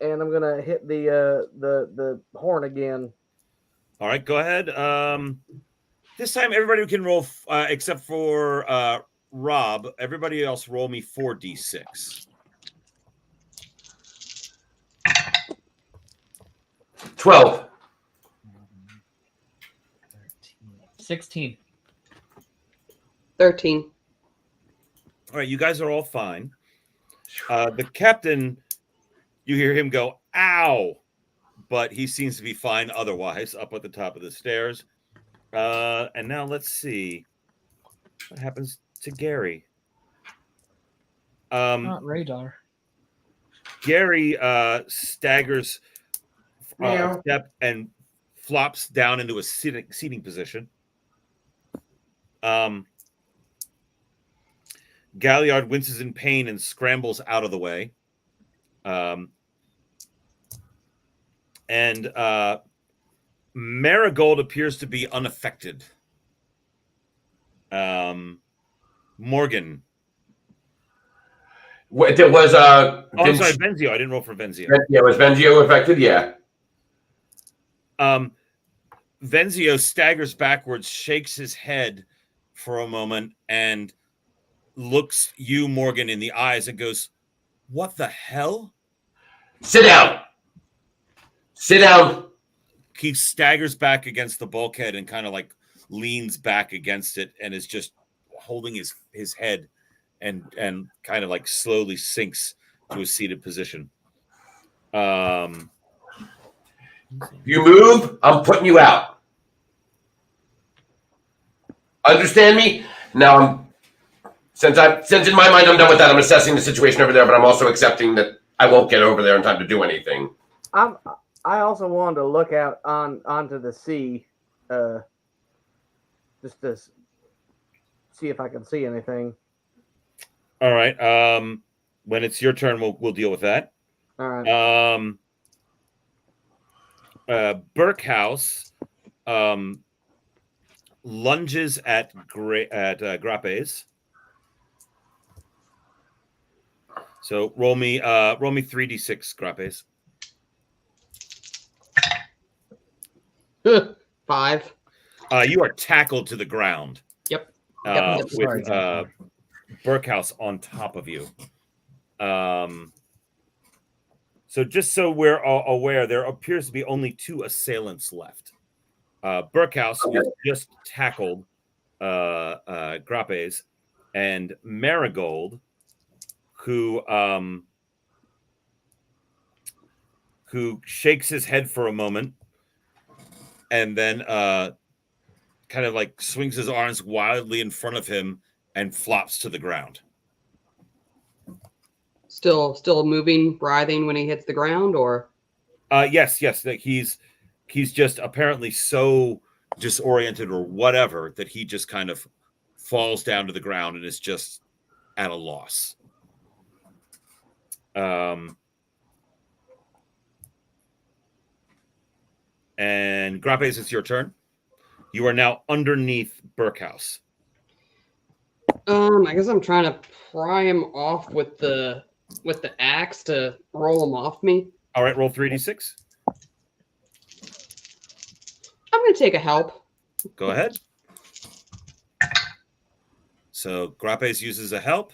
and I'm gonna hit the horn again. All right, go ahead. This time, everybody can roll except for Rob. Everybody else roll me 4d6. 12. 16. 13. All right, you guys are all fine. The captain, you hear him go, ow, but he seems to be fine otherwise up at the top of the stairs. And now let's see what happens to Gary. Not radar. Gary staggers a step and flops down into a seating position. Galliard winces in pain and scrambles out of the way. And Marigold appears to be unaffected. Morgan. It was I'm sorry, Benzio. I didn't roll for Benzio. Yeah, was Benzio affected? Yeah. Benzio staggers backwards, shakes his head for a moment, and looks you, Morgan, in the eyes and goes, "What the hell?" Sit down. Sit down. he staggers back against the bulkhead and kind of like leans back against it and is just holding his head and kind of like slowly sinks to a seated position. If you move, I'm putting you out. Understand me? Now, since in my mind I'm done with that, I'm assessing the situation over there, but I'm also accepting that I won't get over there in time to do anything. I also wanted to look out onto the sea, just to see if I can see anything. All right. When it's your turn, we'll deal with that. All right. Burkhouse lunges at Grappes. So roll me 3d6, Grappes. 5. You are tackled to the ground. Yep. With Burkhouse on top of you. So just so we're aware, there appears to be only 2 assailants left. Burkhouse, who just tackled Grappes, and Marigold, who shakes his head for a moment and then kind of like swings his arms wildly in front of him and flops to the ground. Still moving, writhing when he hits the ground, or? Yes. That he's just apparently so disoriented or whatever that he just kind of falls down to the ground and is just at a loss. And Grappes, it's your turn. You are now underneath Burkhouse. I guess I'm trying to pry him off with the axe to roll him off me. All right, roll 3d6. I'm going to take a help. Go ahead. So Grappes uses a help.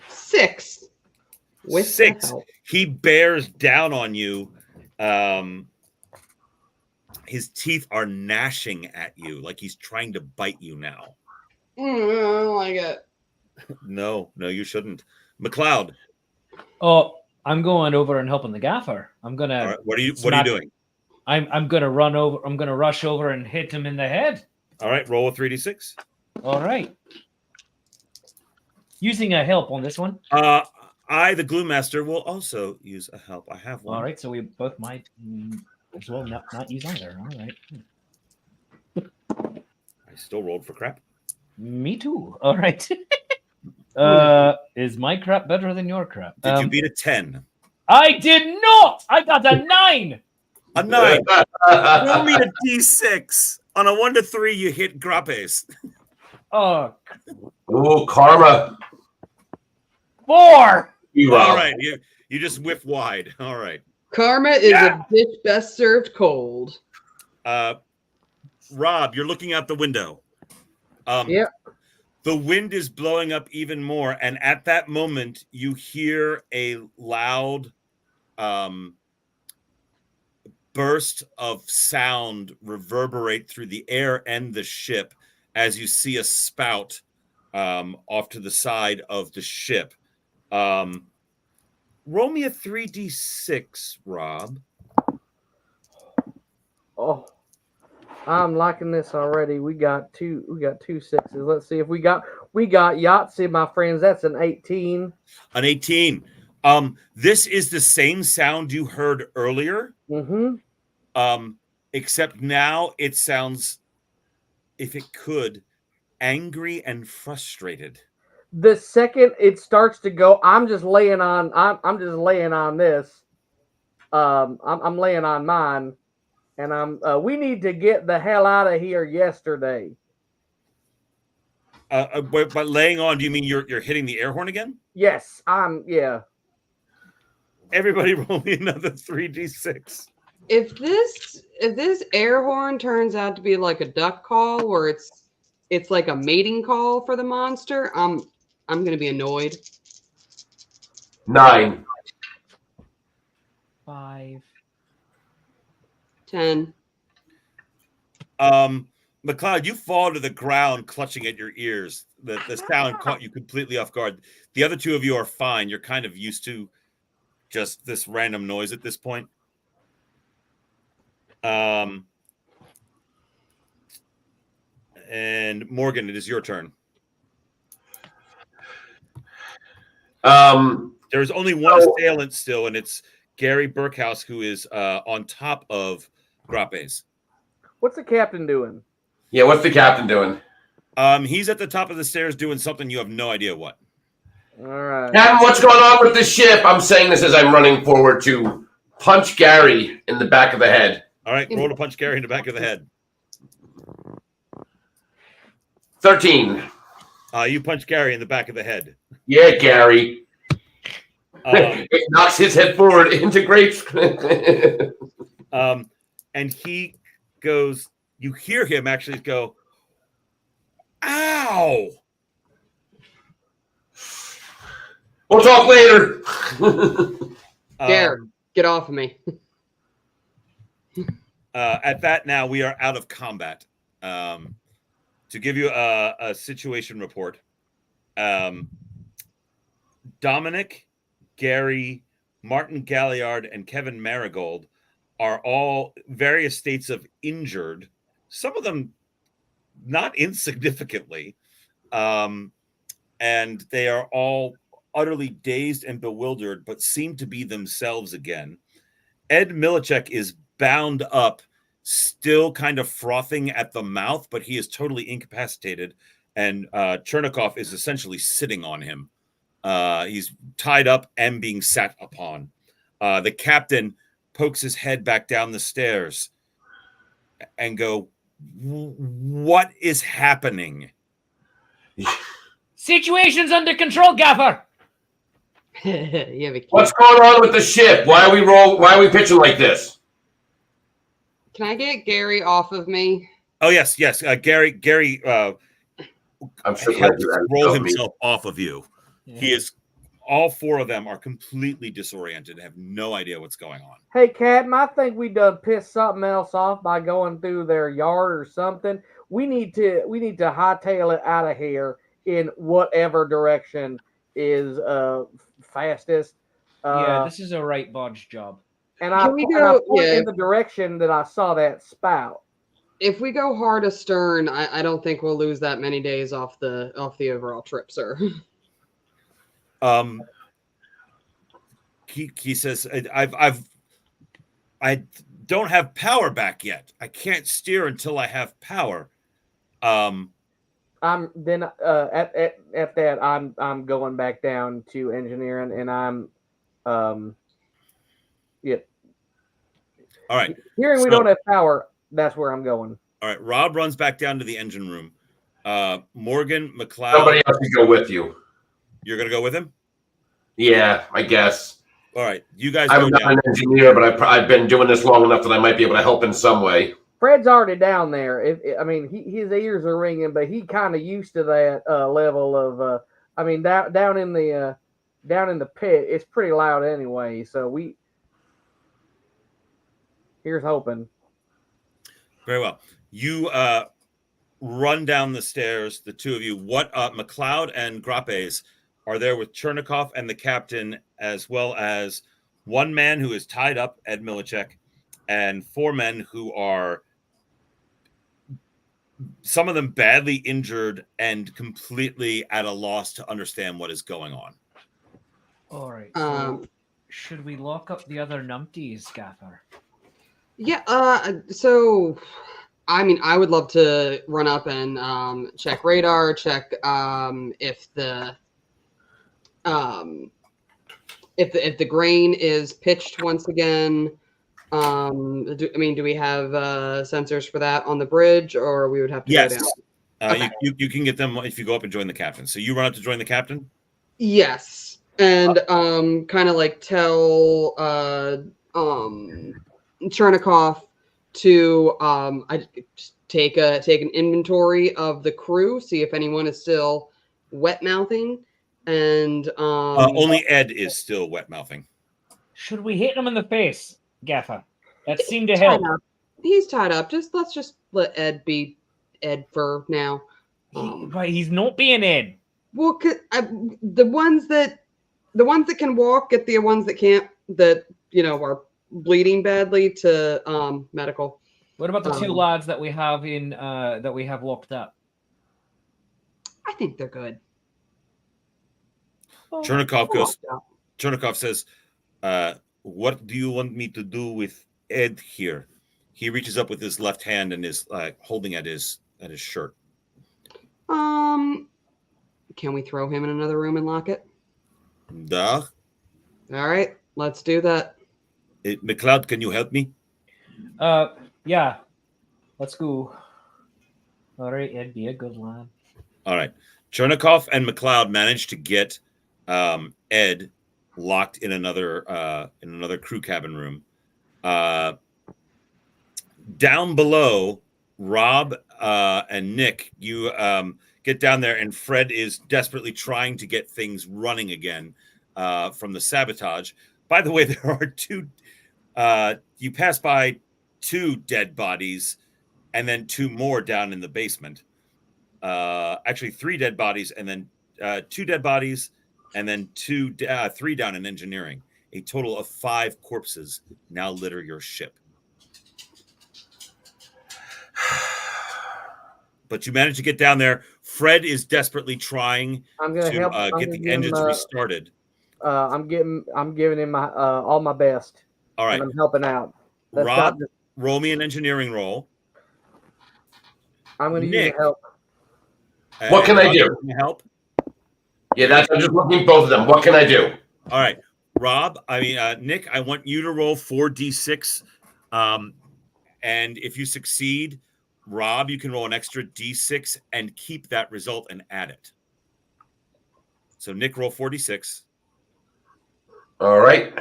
6. With 6. the help. He bears down on you. His teeth are gnashing at you like he's trying to bite you now. I don't like it. No, you shouldn't. McLeod. Oh, I'm going over and helping the gaffer. I'm gonna. All right, what are you doing? I'm gonna run over. I'm gonna rush over and hit him in the head. All right, roll a 3d6. All right. Using a help on this one. I, the Glue Master, will also use a help. I have one. All right, so we both might as well not use either. All right. I still rolled for crap. Me too. All right. Is my crap better than your crap? Did you beat a 10? I did not. I got a 9. A 9. Roll me a d6. On a 1 to 3, you hit Grappes. Oh. Ooh, karma. 4. All right, you just whiff wide. All right. Karma is a bitch best served cold. Rob, you're looking out the window. Yeah. The wind is blowing up even more, and at that moment, you hear a loud burst of sound reverberate through the air and the ship as you see a spout off to the side of the ship. Roll me a 3d6, Rob. Oh, I'm liking this already. We got two 6s. Let's see if we got Yahtzee, my friends. That's an 18. An 18. This is the same sound you heard earlier. Mm-hmm. Except now it sounds, if it could, angry and frustrated. The second it starts to go, I'm just laying on this. I'm laying on mine, and we need to get the hell out of here yesterday. But laying on, do you mean you're hitting the air horn again? Yes, yeah. Everybody roll me another 3d6. If this air horn turns out to be like a duck call, where it's like a mating call for the monster, I'm gonna be annoyed. 9. 5. 10. McLeod, you fall to the ground, clutching at your ears. The sound caught you completely off guard. The other two of you are fine. You're kind of used to just this random noise at this point. And Morgan, it is your turn. There's only one assailant still, and it's Gary Burkhouse, who is on top of Grappes. What's the captain doing? Yeah, what's the captain doing? He's at the top of the stairs doing something you have no idea what. All right. Captain, what's going on with the ship? I'm saying this as I'm running forward to punch Gary in the back of the head. All right, roll to punch Gary in the back of the head. 13. You punch Gary in the back of the head. Yeah, Gary. It knocks his head forward into grapes. And he goes, you hear him actually go, ow! We'll talk later. Gary, get off of me. At that now, we are out of combat. To give you a situation report, Dominic, Gary, Martin Galliard, and Kevin Marigold are all various states of injured, some of them not insignificantly, and they are all utterly dazed and bewildered, but seem to be themselves again. Ed Milacek is bound up, still kind of frothing at the mouth, but he is totally incapacitated, and Chernikov is essentially sitting on him. He's tied up and being sat upon. The captain pokes his head back down the stairs and go, what is happening? Situation's under control, Gaffer. What's going on with the ship? Why are we pitching like this? Can I get Gary off of me? Oh, yes. Gary I'm sure helps roll himself off of you. Yeah. He is. All four of them are completely disoriented and have no idea what's going on. Hey, Captain, I think we done pissed something else off by going through their yard or something. We need to hightail it out of here in whatever direction is fastest. Yeah, this is a right bodge job. And I point in the direction that I saw that spout. If we go hard astern, I don't think we'll lose that many days off the overall trip, sir. He says, I don't have power back yet. I can't steer until I have power. I'm then at that I'm going back down to engineering, and I'm yeah. All right. Hearing we don't have power, that's where I'm going. All right. Rob runs back down to the engine room. Morgan, McLeod. Somebody else can go with you. You're gonna go with him? Yeah, I guess. All right, you guys. I'm not an engineer, but I've been doing this long enough that I might be able to help in some way. Fred's already down there. His ears are ringing, but he kind of used to that level of. Down in the pit, it's pretty loud anyway. So here's hoping. Very well. You run down the stairs, the two of you. What McLeod and Grappes are there with Chernikov and the captain, as well as one man who is tied up, Ed Milacek, and four men who are, some of them badly injured and completely at a loss to understand what is going on. All right. So should we lock up the other numpties, Gaffer? Yeah. So, I would love to run up and check radar, check if the grain is pitched once again. Do we have sensors for that on the bridge, or we would have to go down? Okay. You can get them if you go up and join the captain. So you run up to join the captain? Yes. And kind of like tell Chernikov to I take an inventory of the crew, see if anyone is still wet mouthing, and only Ed is still wet mouthing. Should we hit him in the face, Gaffer? That seemed to help. He's tied up. Let's just let Ed be Ed for now. But he's not being Ed. Well, the ones that can walk get the ones that can't, that are bleeding badly to medical. What about the two lads that we have locked up? I think they're good. Chernikov says, what do you want me to do with Ed here? He reaches up with his left hand and is holding at his shirt. Can we throw him in another room and lock it? Duh. All right, let's do that. McLeod, can you help me? Yeah. Let's go. All right, Ed, be a good lad. All right. Chernikov and McLeod managed to get Ed locked in another crew cabin room. Down below, Rob and Nick, you get down there, and Fred is desperately trying to get things running again from the sabotage. By the way, there are two. You pass by 2 dead bodies, and then 2 more down in the basement. Actually, 3 dead bodies, and then 2 dead bodies, and then 3 down in engineering. A total of 5 corpses now litter your ship. But you managed to get down there. Fred is desperately trying to get the engines restarted. I'm giving him my all my best. All right, and I'm helping out. Rob, roll me an engineering roll. I'm going to use help. What can I do? Help? Yeah, I'm just looking at both of them. What can I do? All right, Rob. Nick. I want you to roll 4d6, and if you succeed, Rob, you can roll an extra d6 and keep that result and add it. So Nick, roll 4d6. All right.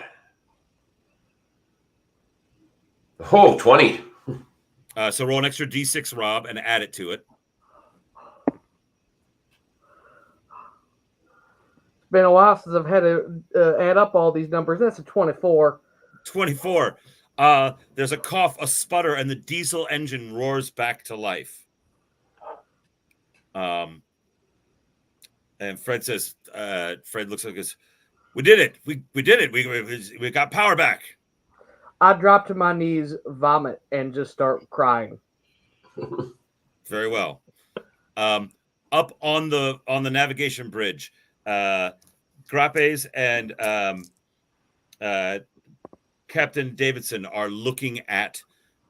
Oh, 20. So roll an extra d6, Rob, and add it to it. It's been a while since I've had to add up all these numbers. That's a 24. 24. There's a cough, a sputter, and the diesel engine roars back to life. And Fred says, Fred looks like this. We did it. We did it. We got power back. I drop to my knees, vomit, and just start crying. Very well. Up on the navigation bridge, Grappes and Captain Davidson are looking at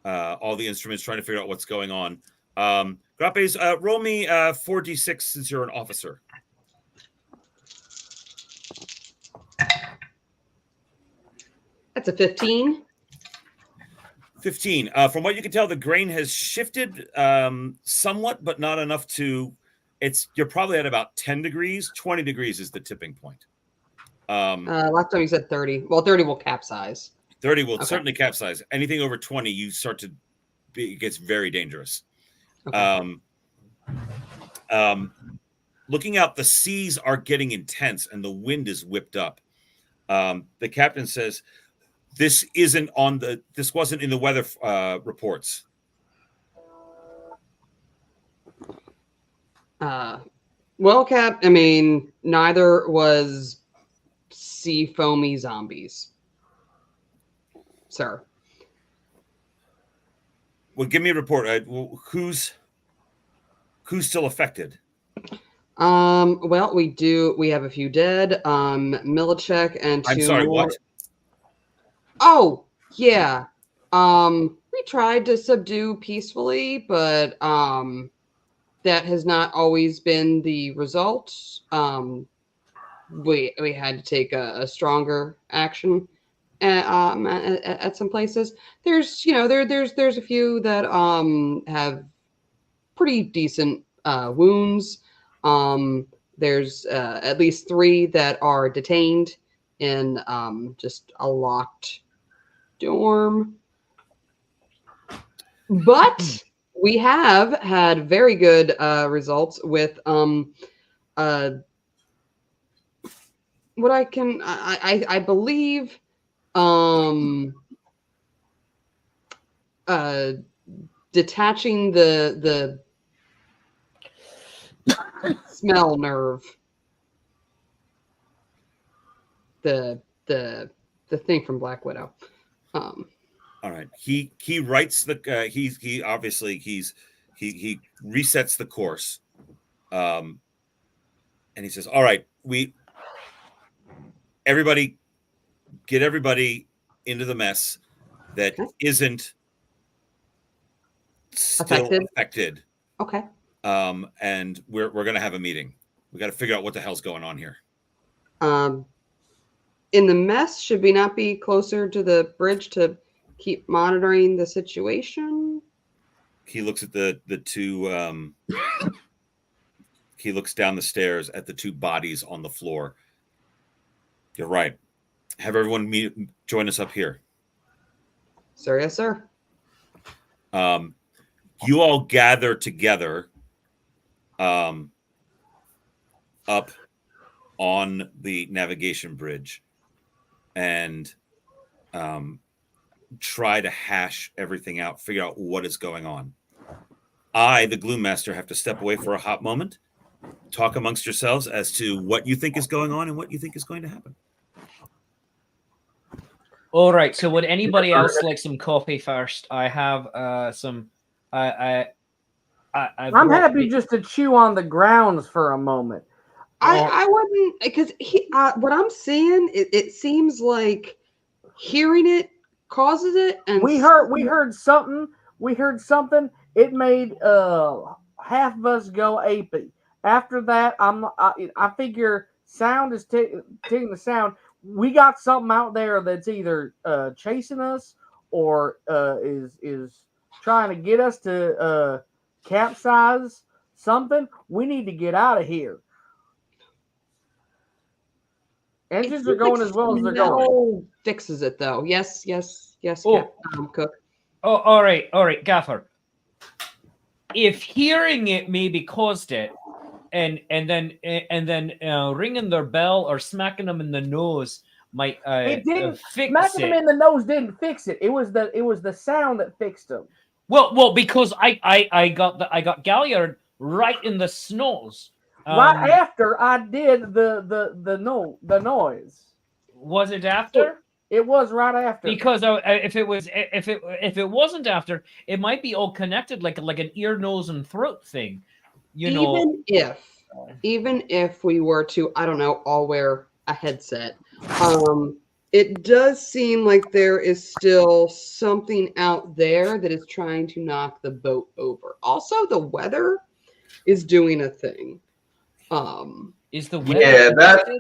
all the instruments, trying to figure out what's going on. Grappes, roll me 4d6 since you're an officer. That's a 15. 15. From what you can tell, the grain has shifted somewhat, but not enough to. You're probably at about 10 degrees. 20 degrees is the tipping point. Last time you said 30. Well, 30 will capsize. 30 will certainly capsize. Anything over 20, you start to it gets very dangerous. Okay. Looking out, the seas are getting intense and the wind is whipped up. The captain says, this wasn't in the weather reports. Well, Cap, I mean, neither was sea foamy zombies, sir. Well, give me a report. Who's still affected? Well, we have a few dead. Milacek and 2 I'm sorry, more. what? Oh, yeah. We tried to subdue peacefully, but that has not always been the result. We had to take a stronger action at some places. There's there's a few that have pretty decent wounds. There's at least 3 that are detained in just a locked dorm. But we have had very good results with what I believe detaching the smell nerve. The thing from Black Widow. All right. He writes the he obviously he resets the course. And he says, "All right, everybody get everybody into the mess that isn't still affected. Okay. And we're going to have a meeting. We got to figure out what the hell's going on here." In the mess, should we not be closer to the bridge to keep monitoring the situation? He looks at the two. He looks down the stairs at the two bodies on the floor. You're right. Have everyone join us up here. Sir, yes, sir. You all gather together up on the navigation bridge and try to hash everything out, figure out what is going on. I, the Gloom Master, have to step away for a hot moment, talk amongst yourselves as to what you think is going on and what you think is going to happen. All right. So would anybody else like some coffee first? I have some. I'm happy just to chew on the grounds for a moment. I wouldn't, because what I'm seeing, it seems like hearing it causes it, and we heard something. It made half of us go apey. After that, I figure sound is taking the sound. We got something out there that's either chasing us or is trying to get us to capsize something. We need to get out of here. Engines are going as well as they're going. Fixes it though. Yes, Oh. Cook. Oh, all right, Gaffer. If hearing it maybe caused it, and then ringing their bell or smacking them in the nose might it didn't fix smacking it. them in the nose didn't fix it. It was the sound that fixed them. Well, because I got Galliard right in the snooze. Right after I did the noise. Was it after? It was right after. Because if it wasn't after, it might be all connected like an ear, nose, and throat thing. Even if we were to, I don't know, all wear a headset, it does seem like there is still something out there that is trying to knock the boat over. Also, the weather is doing a thing. Is the weather? Yeah,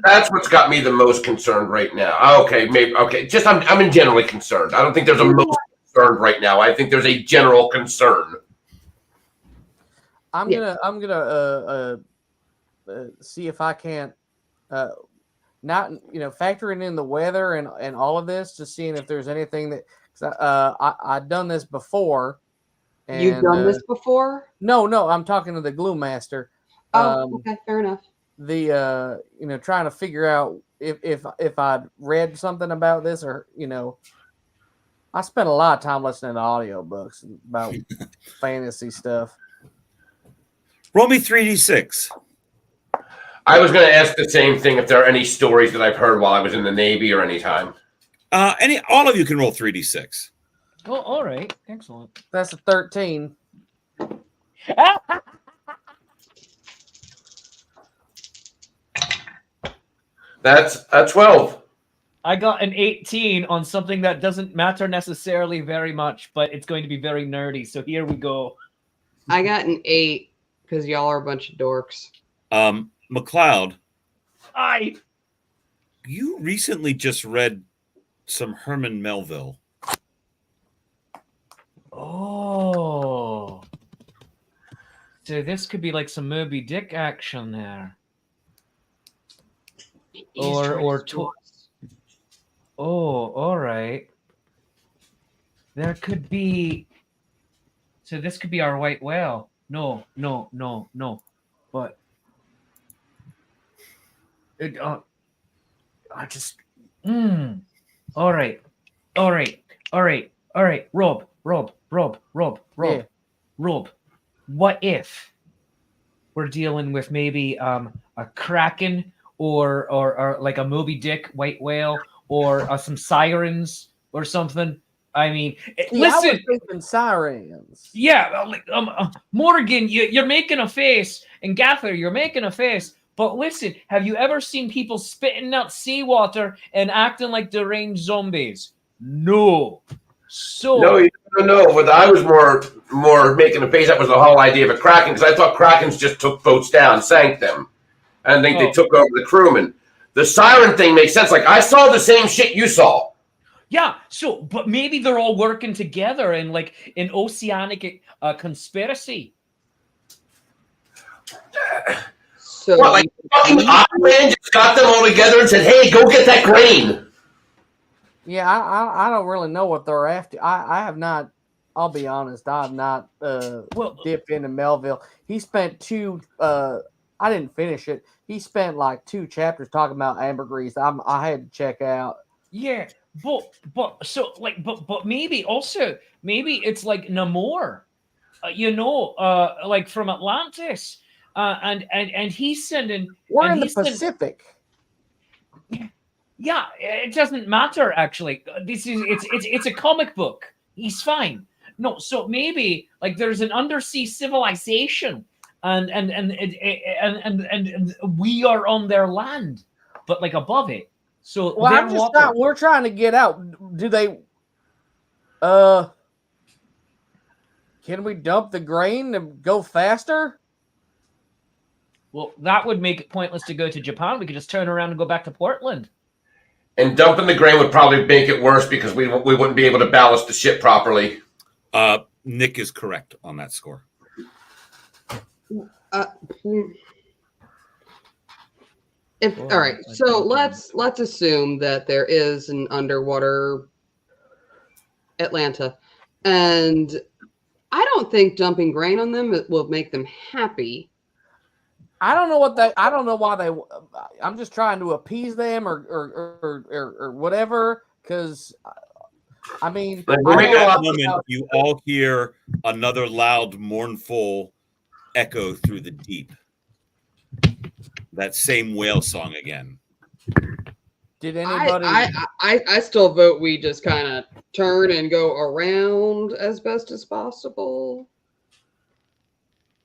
that's what's got me the most concerned right now. Okay, maybe Just I'm in generally concerned. I don't think there's a most concerned right now. I think there's a general concern. I'm gonna see if I can't not factoring in the weather and all of this, just seeing if there's anything that I've done this before. And, you've done this before? No, I'm talking to the Gloom Master. Okay, fair enough. The trying to figure out if I'd read something about this or I spent a lot of time listening to audiobooks about fantasy stuff. Roll me 3d6. I was going to ask the same thing if there are any stories that I've heard while I was in the Navy or any time. All of you can roll 3d6. Oh, all right, excellent. That's a 13. That's a 12. I got an 18 on something that doesn't matter necessarily very much, but it's going to be very nerdy. So here we go. I got an 8 because y'all are a bunch of dorks. McLeod, I You recently just read some Herman Melville. Oh. So this could be like some Moby Dick action there. Oh, all right. There could be. So this could be our white whale. No. But it. I just. All right. Rob. Rob. Yeah. Rob, what if we're dealing with maybe a kraken or like a Moby Dick white whale or some sirens or something? I mean, See, I listen. was thinking sirens. Yeah, Morgan, you're making a face, and Gather, you're making a face. But listen, have you ever seen people spitting out seawater and acting like deranged zombies? No. So No. What I was more making a face at was the whole idea of a kraken, because I thought krakens just took boats down, sank them. I didn't think they took over the crewmen. The siren thing makes sense. Like, I saw the same shit you saw. yeah, so but maybe they're all working together in like an oceanic conspiracy. So What, like fucking Aquaman just got them all together and said, "Hey, go get that grain." Yeah, I don't really know what they're after. I have not. I'll be honest. I have not dipped into Melville. He spent two. I didn't finish it. He spent like 2 chapters talking about ambergris. I had to check out. Yeah, but maybe it's like Namor, like from Atlantis, and he's sending. We're in the Pacific. Yeah, it doesn't matter actually. It's a comic book. He's fine. No, so maybe like there's an undersea civilization, and we are on their land, but like above it. So well, I'm just not. We're trying to get out. Do they? Can we dump the grain and go faster? Well, that would make it pointless to go to Japan. We could just turn around and go back to Portland. And dumping the grain would probably make it worse because we wouldn't be able to ballast the ship properly. Nick is correct on that score. All right, so let's assume that there is an underwater Atlanta, and I don't think dumping grain on them will make them happy. I don't know why they. I'm just trying to appease them or whatever. Because I mean, at that moment, you all hear another loud, mournful echo through the deep. That same whale song again. Did anybody? I still vote we just kind of turn and go around as best as possible.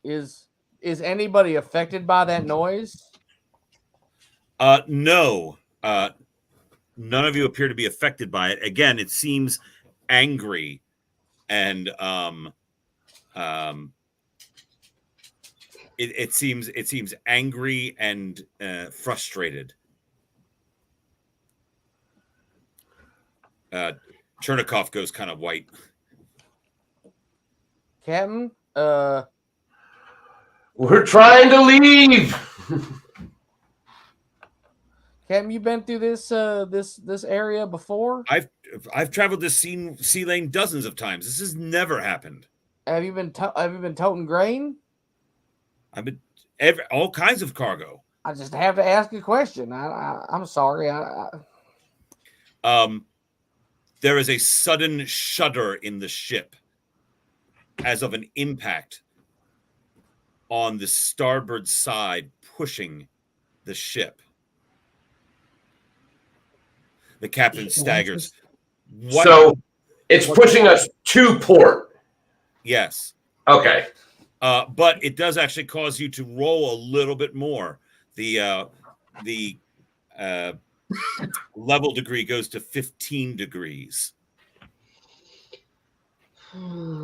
Is anybody affected by that noise? No. None of you appear to be affected by it. Again, it seems angry and it seems angry and frustrated. Chernikov goes kind of white. Captain, we're trying to leave. Captain, you been through this area before? I've traveled this sea lane dozens of times. This has never happened. Have you been toting grain? I've been all kinds of cargo. I just have to ask a question. I'm sorry. There is a sudden shudder in the ship as of an impact on the starboard side pushing the ship. The captain staggers. So it's pushing us to port. Yes. Okay. But it does actually cause you to roll a little bit more. The level degree goes to 15 degrees.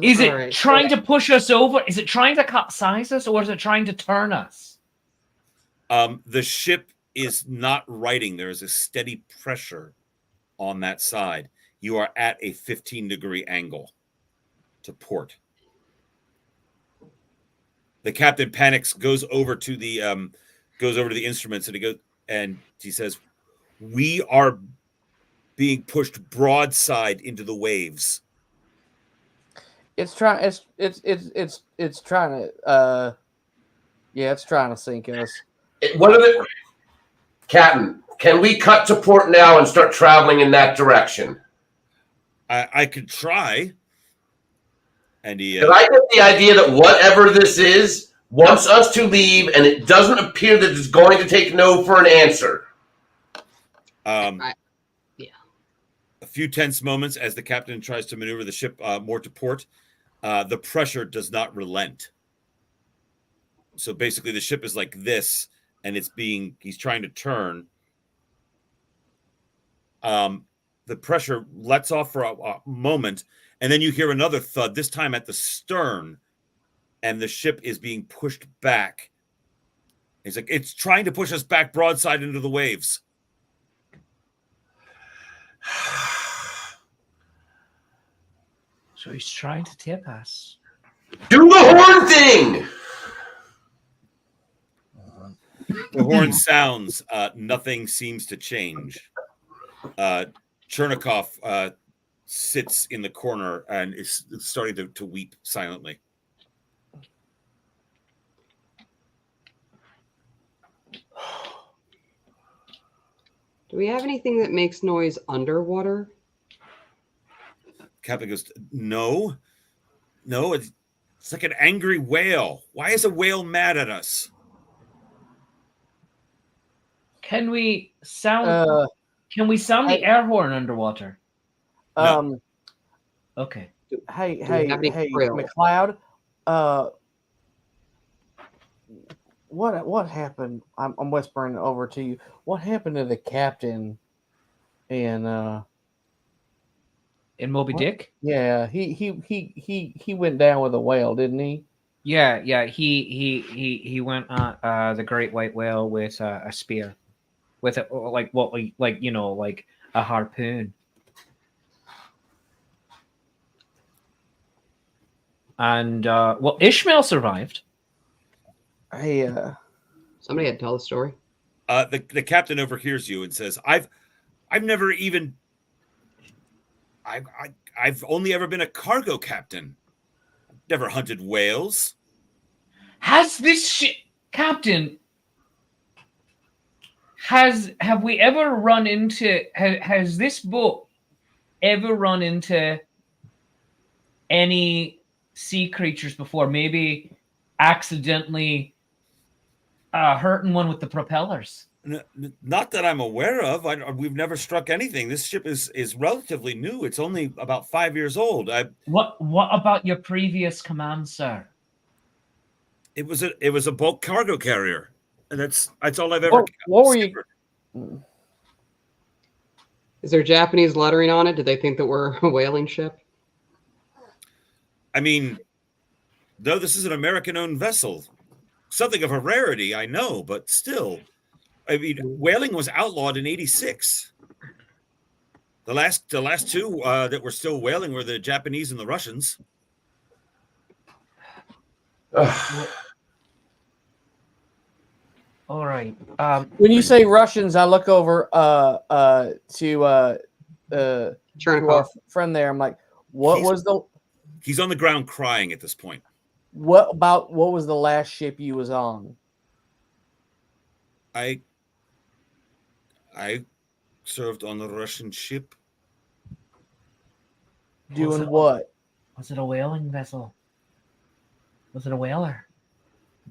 Is it trying to push us over? Is it trying to capsize us, or is it trying to turn us? The ship is not righting. There is a steady pressure on that side. You are at a 15-degree angle to port. The captain panics, goes over to the instruments, and he says, "We are being pushed broadside into the waves." It's trying to it's trying to sink us. Captain, can we cut to port now and start traveling in that direction? I could try. And he. Because I get the idea that whatever this is wants us to leave, and it doesn't appear that it's going to take no for an answer. Yeah. A few tense moments as the captain tries to maneuver the ship more to port. The pressure does not relent. So basically, the ship is like this, and he's trying to turn. The pressure lets off for a moment, and then you hear another thud, this time at the stern, and the ship is being pushed back. He's like, it's trying to push us back broadside into the waves. So he's trying to tip us. Do the horn thing! The horn sounds. Nothing seems to change. Chernikov sits in the corner and is starting to weep silently. Do we have anything that makes noise underwater? Captain goes, no, it's like an angry whale. Why is a whale mad at us? Can we sound? Can we sound the air horn underwater? No. Okay. Hey, krill? McLeod. What happened? I'm whispering over to you. What happened to the captain? In Moby Dick? Yeah, he went down with a whale, didn't he? Yeah. He went on the great white whale with a spear, with a like a harpoon. And Ishmael survived. Hey, Somebody had to tell the story. The captain overhears you and says, I've never even I've only ever been a cargo captain. Never hunted whales. Has this ship, Captain? Have we ever run into? Has this boat ever run into any sea creatures before? Maybe accidentally hurting one with the propellers. Not that I'm aware of. We've never struck anything. This ship is relatively new. It's only about 5 years old. What about your previous command, sir? It was a bulk cargo carrier, and that's all I've ever. What were you? Is there Japanese lettering on it? Do they think that we're a whaling ship? I mean, no, this is an American-owned vessel. Something of a rarity, I know, but still. I mean, whaling was outlawed in '86. The last two that were still whaling were the Japanese and the Russians. All right. When you say Russians, I look over to our friend there. I'm like, He's on the ground crying at this point. What was the last ship you was on? I served on a Russian ship. Doing what? Was it a whaling vessel? Was it a whaler?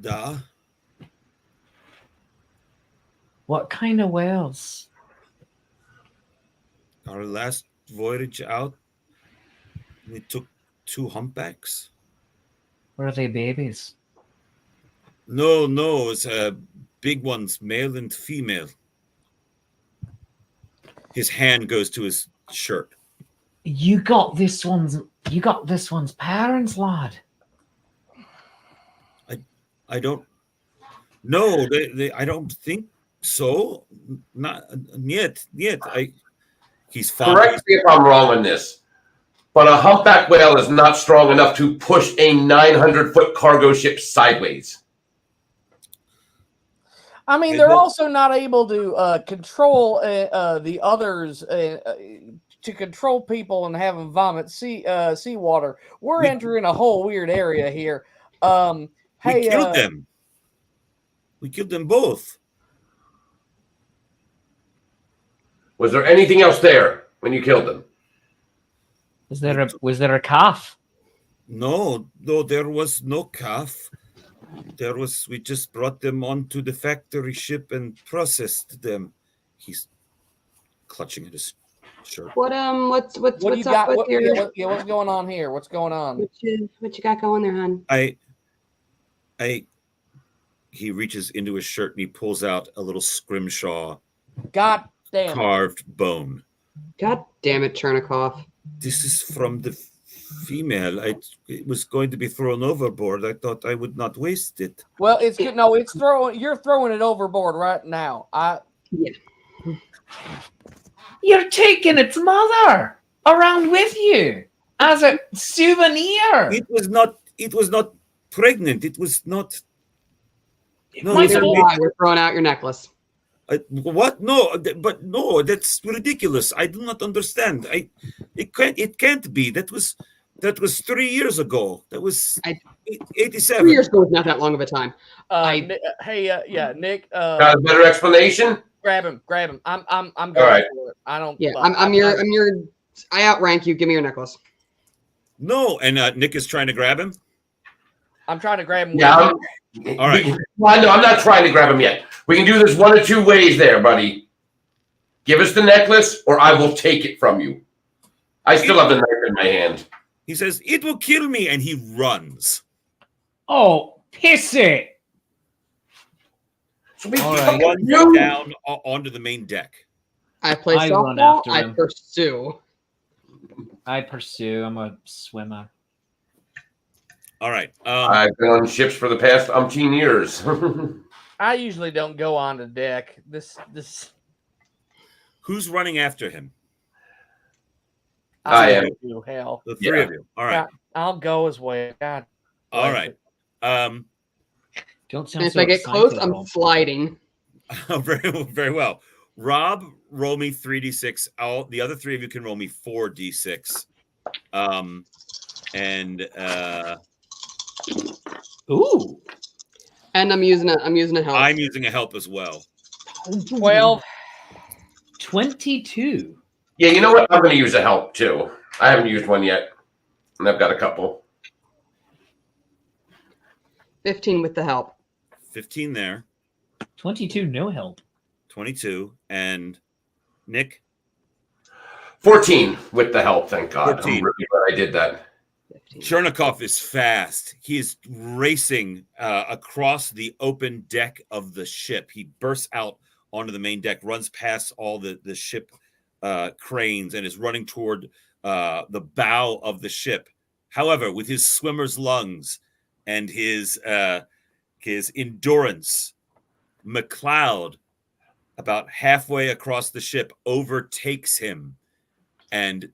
Da. What kind of whales? Our last voyage out, we took 2 humpbacks. Were they babies? No, it's big ones, male and female. His hand goes to his shirt. You got this one's parents, lad. I don't. No, I don't think so. Not yet. He's fine. Correct me if I'm wrong on this, but a humpback whale is not strong enough to push a 900-foot cargo ship sideways. I mean, they're also not able to control the others, to control people and have them vomit seawater. We're entering a whole weird area here. We killed them. We killed them both. Was there anything else there when you killed them? Was there a calf? No, there was no calf. We just brought them onto the factory ship and processed them. He's clutching at his shirt. What What do you what's up got? with What, your what's going on here? What's going on? what you got going there, hon? He reaches into his shirt and he pulls out a little scrimshaw God damn it. carved bone. God damn it, Chernikov. This is from the female. It was going to be thrown overboard. I thought I would not waste it. Well, it's good. No, it's throwing. You're throwing it overboard right now. You're taking its mother around with you as a souvenir. It was not pregnant. It was not. No, My Neither soul- do I. We're throwing out your necklace. what? No, but no, that's ridiculous. I do not understand. It can't be. That was 3 years ago. That was 87. 3 years ago was not that long of a time. Nick. Got a better explanation? Grab him. I'm going All right. for it. I don't. Yeah, I'm your. I outrank you. Give me your necklace. No, and Nick is trying to grab him. I'm trying to grab him. Yeah. All right. Well, no, I'm not trying to grab him yet. We can do this one of two ways there, buddy. Give us the necklace, or I will take it from you. I still have the knife in my hand. He says, "It will kill me," and he runs. Oh, piss it. So we All right. Runs you. down onto the main deck. I play I run softball. after I him. pursue. I pursue. I'm a swimmer. All right. I've been on ships for the past umpteen years. I usually don't go on the deck. This. Who's running after him? I am. Do, hell, The three of you. All right. I'll go as well. God. All right. Don't And sound if so I get excited, close, I'm Rob. sliding. Very well. Rob, roll me 3d6. The other three of you can roll me 4d6. Ooh. And I'm using a help. I'm using a help as well. 12. 22. Yeah, you know what? I'm going to use a help too. I haven't used one yet, and I've got a couple. 15 with the help. 15 there. 22, no help. 22. And Nick? 14 with the help, thank God. 14. I'm really glad I did that. 15. Chernikov is fast. He is racing across the open deck of the ship. He bursts out onto the main deck, runs past all the ship cranes, and is running toward the bow of the ship. However, with his swimmer's lungs and his endurance, McLeod, about halfway across the ship, overtakes him and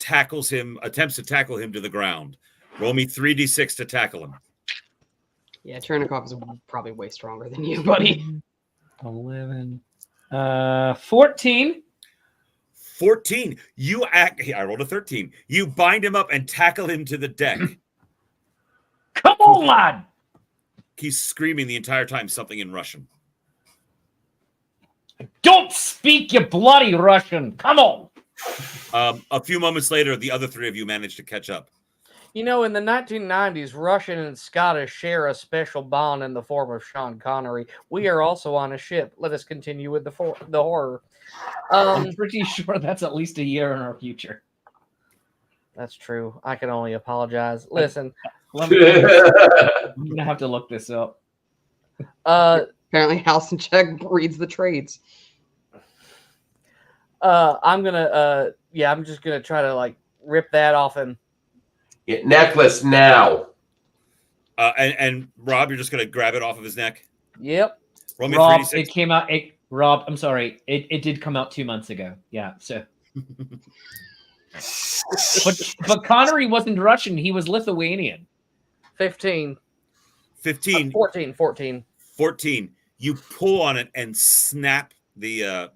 attempts to tackle him to the ground. Roll me 3d6 to tackle him. Yeah, Chernikov is probably way stronger than you, buddy. 11. 14. 14. I rolled a 13. You bind him up and tackle him to the deck. Come on, lad. He's screaming the entire time something in Russian. Don't speak, you bloody Russian. Come on. A few moments later, the other three of you managed to catch up. You know, in the 1990s, Russian and Scottish share a special bond in the form of Sean Connery. We are also on a ship. Let us continue with the horror. I'm pretty sure that's at least a year in our future. That's true. I can only apologize. Listen, I'm going to have to look this up. Apparently, House and Check reads the trades. I'm just gonna try to like rip that off and Yeah, necklace now. And Rob, you're just going to grab it off of his neck? yep. Roll me Rob, 3d6. it came out. Rob, I'm sorry. It did come out 2 months ago. Yeah. So, but Connery wasn't Russian. He was Lithuanian. 15. 15. 14. 14. You pull on it and snap the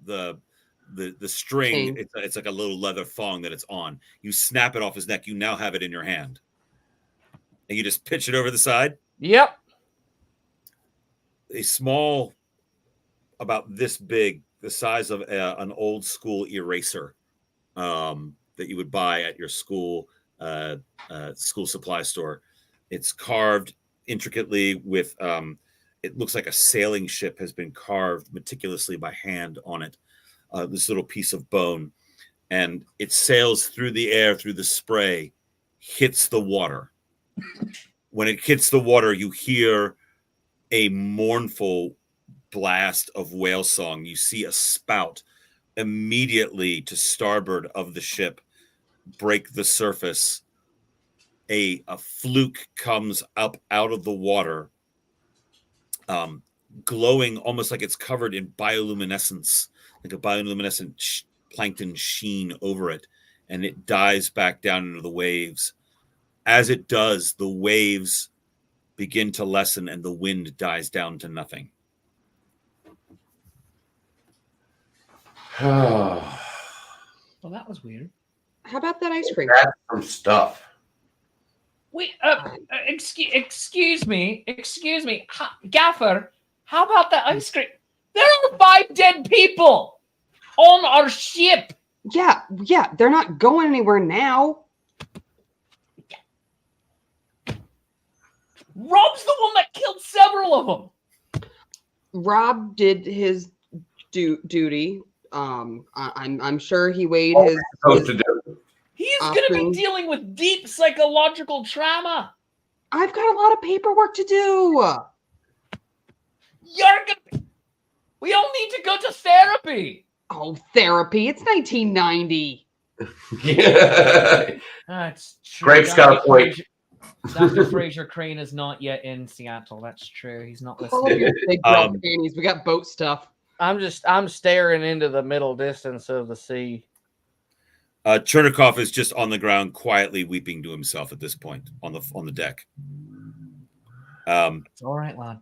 string. Chain. It's like a little leather thong that it's on. You snap it off his neck. You now have it in your hand. And you just pitch it over the side. Yep. A small, about this big, the size of an old school eraser that you would buy at your school. school supply store. It's carved intricately with it looks like a sailing ship has been carved meticulously by hand on it. This little piece of bone, and it sails through the air, through the spray, hits the water. When it hits the water, you hear a mournful blast of whale song. You see a spout immediately to starboard of the ship break the surface. A fluke comes up out of the water, glowing almost like it's covered in bioluminescence, like a bioluminescent plankton sheen over it, and it dives back down into the waves. As it does, the waves begin to lessen and the wind dies down to nothing. Well, that was weird. How about that ice cream? That's some stuff. Wait, excuse me, Gaffer. How about the ice cream? There are 5 dead people on our ship. Yeah, they're not going anywhere now. Rob's the one that killed several of them. Rob did his duty. I'm sure he weighed What his. are we supposed to do? He's going to be dealing with deep psychological trauma. I've got a lot of paperwork to do. We all need to go to therapy. Oh, therapy. It's 1990. Yeah. That's true. Grape's got a point. Dr. Fraser Crane is not yet in Seattle. That's true. He's not All of listening. your big brown panties. We got boat stuff. I'm staring into the middle distance of the sea. Chernikov is just on the ground, quietly weeping to himself at this point on the deck. It's all right, lad.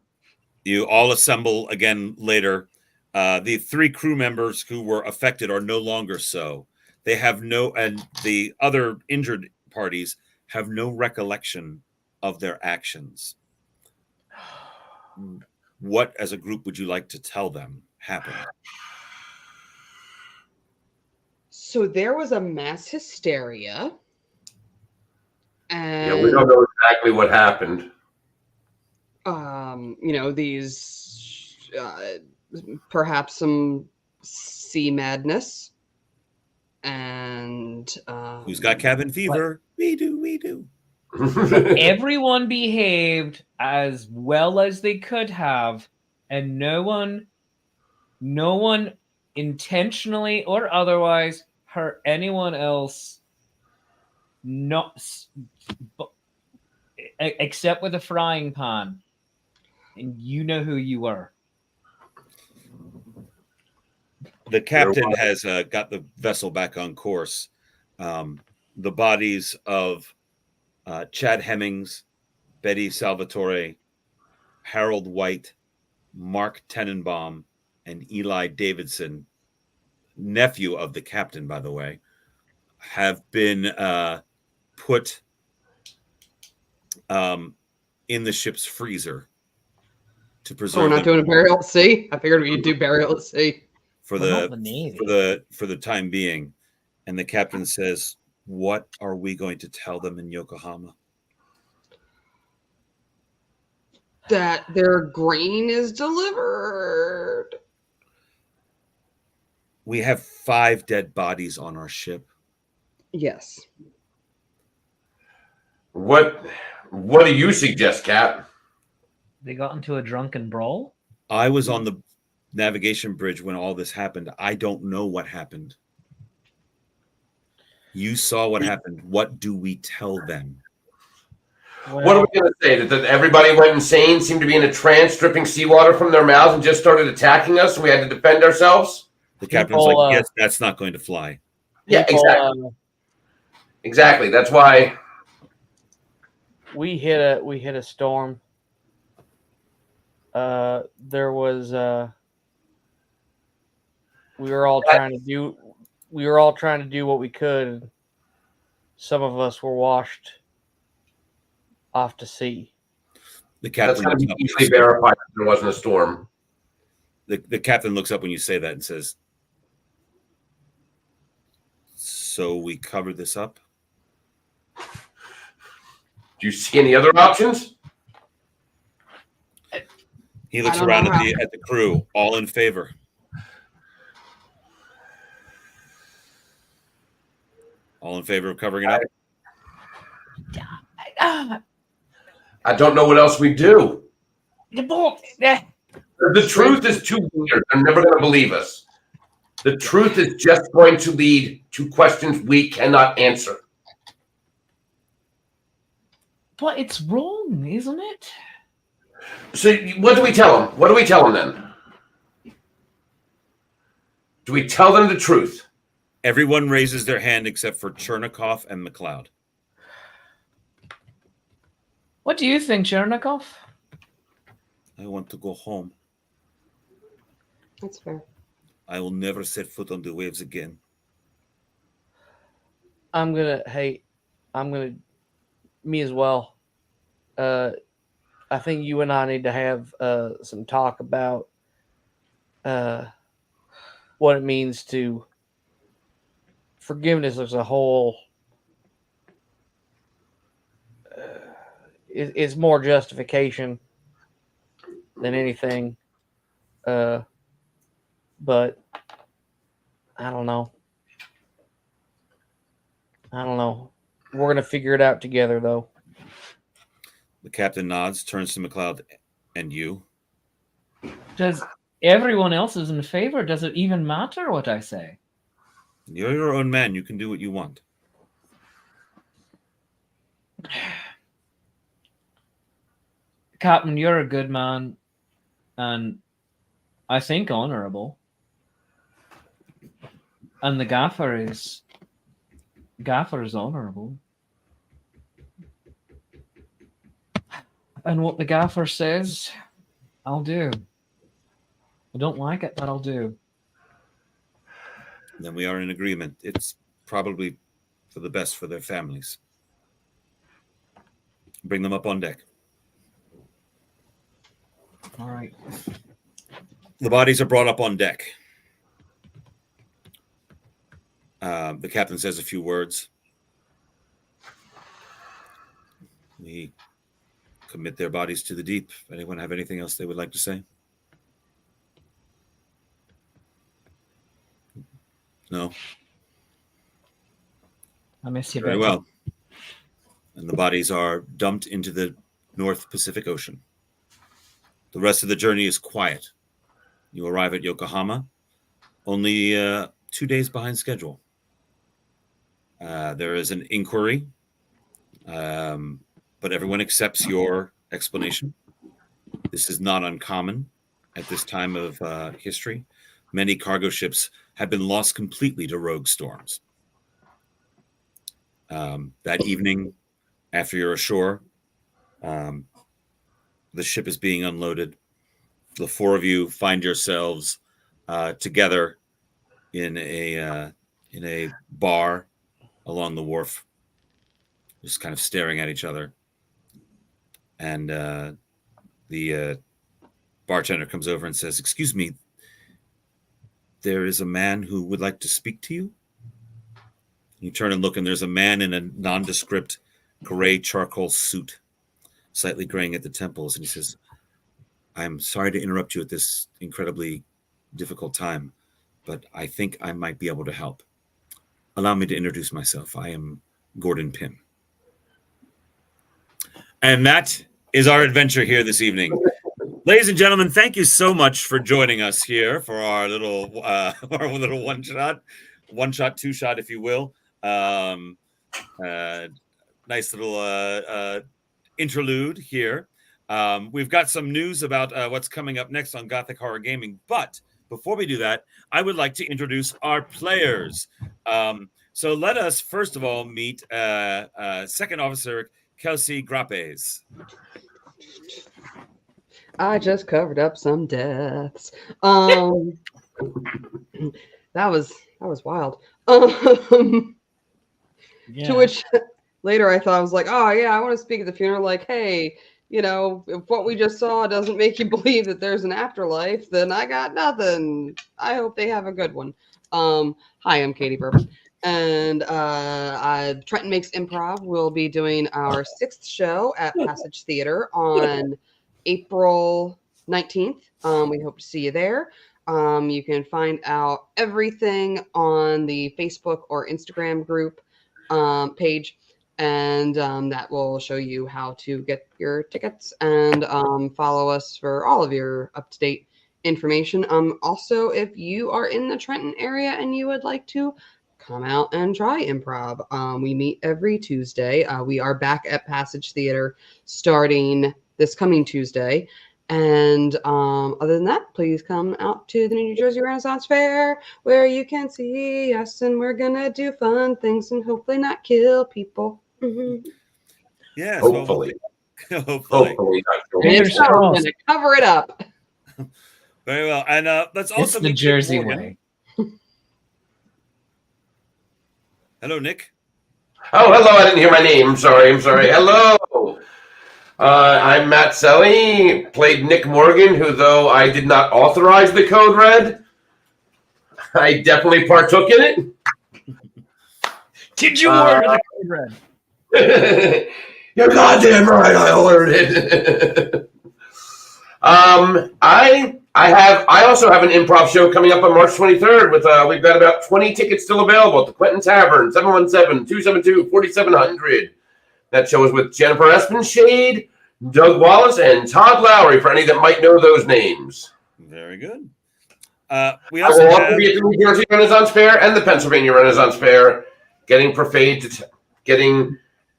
You all assemble again later. The 3 crew members who were affected are no longer so. They have and the other injured parties have no recollection of their actions. What, as a group, would you like to tell them happened? So there was a mass hysteria. And Yeah, we don't know exactly what happened. These perhaps some sea madness. And Who's got cabin fever? We do. Everyone behaved as well as they could have, and no one intentionally or otherwise hurt anyone else, except with a frying pan. And you know who you were. The captain has got the vessel back on course. The bodies of Chad Hemmings, Betty Salvatore, Harold White, Mark Tenenbaum, and Eli Davidson, nephew of the captain, by the way, have been put in the ship's freezer to preserve. we're not doing a burial at sea. I figured we'd do burial at sea. For the time being. And the captain says, "What are we going to tell them in Yokohama?" That their grain is delivered. We have 5 dead bodies on our ship. Yes. What do you suggest, Cap? They got into a drunken brawl. I was on the navigation bridge when all this happened. I don't know what happened. You saw what happened. What do we tell them? Well, What are we going to say? That everybody went insane, seemed to be in a trance, dripping seawater from their mouths, and just started attacking us, and we had to defend ourselves? The captain's like, yes, that's not going to fly. Yeah, exactly. Exactly. That's why We hit a storm. There was we were all trying to do what we could. Some of us were washed off to sea. The that's captain going to looks be up easily verified that there wasn't a storm. the captain looks up when you say that and says, "So we covered this up?" Do you see any other options? He looks I don't around know at the crew, all in favor. All in favor of covering it up? I don't know what else we do. The book. The truth is too weird. They're never going to believe us. The truth is just going to lead to questions we cannot answer. But it's wrong, isn't it? So what do we tell them? What do we tell them then? Do we tell them the truth? Everyone raises their hand except for Chernikov and McLeod. What do you think, Chernikov? I want to go home. That's fair. I will never set foot on the waves again. Me as well. I think you and I need to have some talk about what it means to forgiveness as a whole. It's more justification than anything. But I don't know. We're going to figure it out together, though. The captain nods, turns to McLeod and you. Does everyone else is in favor? Does it even matter what I say? You're your own man. You can do what you want. Captain, you're a good man, and I think honorable. And the gaffer is honorable. And what the gaffer says, I'll do. I don't like it, but I'll do. Then we are in agreement. It's probably for the best for their families. Bring them up on deck. All right. The bodies are brought up on deck. The captain says a few words. We commit their bodies to the deep. Anyone have anything else they would like to say? No? I miss you, Very Betty. well. And the bodies are dumped into the North Pacific Ocean. The rest of the journey is quiet. You arrive at Yokohama, only 2 days behind schedule. There is an inquiry, but everyone accepts your explanation. This is not uncommon at this time of history. Many cargo ships have been lost completely to rogue storms. That evening, after you're ashore, the ship is being unloaded. The four of you find yourselves together in a bar along the wharf, just kind of staring at each other. And the bartender comes over and says, "Excuse me, there is a man who would like to speak to you." You turn and look, and there's a man in a nondescript gray charcoal suit, slightly graying at the temples. And he says, "I'm sorry to interrupt you at this incredibly difficult time, but I think I might be able to help. Allow me to introduce myself. I am Gordon Pym." And that is our adventure here this evening. Ladies and gentlemen, thank you so much for joining us here for our little one shot, two shot, if you will. Nice little interlude here. We've got some news about what's coming up next on Gothic Horror Gaming. But before we do that, I would like to introduce our players. So let us, first of all, meet Second Officer Kelsey Grappes. I just covered up some deaths. That was wild. Yeah. To which later I thought, I was like, oh yeah, I want to speak at the funeral. Like, hey, you know, if what we just saw doesn't make you believe that there's an afterlife, then I got nothing. I hope they have a good one. Hi, I'm Katie Bourbon. And Trenton Makes Improv will be doing our 6th show at Passage Theater on April 19th. We hope to see you there. You can find out everything on the Facebook or Instagram group page, and that will show you how to get your tickets, and follow us for all of your up-to-date information. Also, if you are in the Trenton area and you would like to come out and try improv, we meet every Tuesday. We are back at Passage Theater starting this coming Tuesday. And other than that, please come out to the New Jersey Renaissance Fair, where you can see us, and we're gonna do fun things and hopefully not kill people. Yes, Hopefully. well, hopefully. Hopefully. And if so, we're gonna cover it up. Very well. And let's It's also the meet Nick Jersey Morgan. way. Hello, Nick. Oh, hello. I didn't hear my name. I'm sorry. Hello. I'm Matt Selly, played Nick Morgan, who, though I did not authorize the code red, I definitely partook in it. Did you order the code red? You're goddamn right, I ordered it. I also have an improv show coming up on March 23rd with we've got about 20 tickets still available at the Quentin Tavern, 717-272-4700. That show is with Jennifer Espenshade, Doug Wallace, and Todd Lowry, for any that might know those names. Very good. We I also will have... also be at the New Jersey Renaissance Fair and the Pennsylvania Renaissance Fair, getting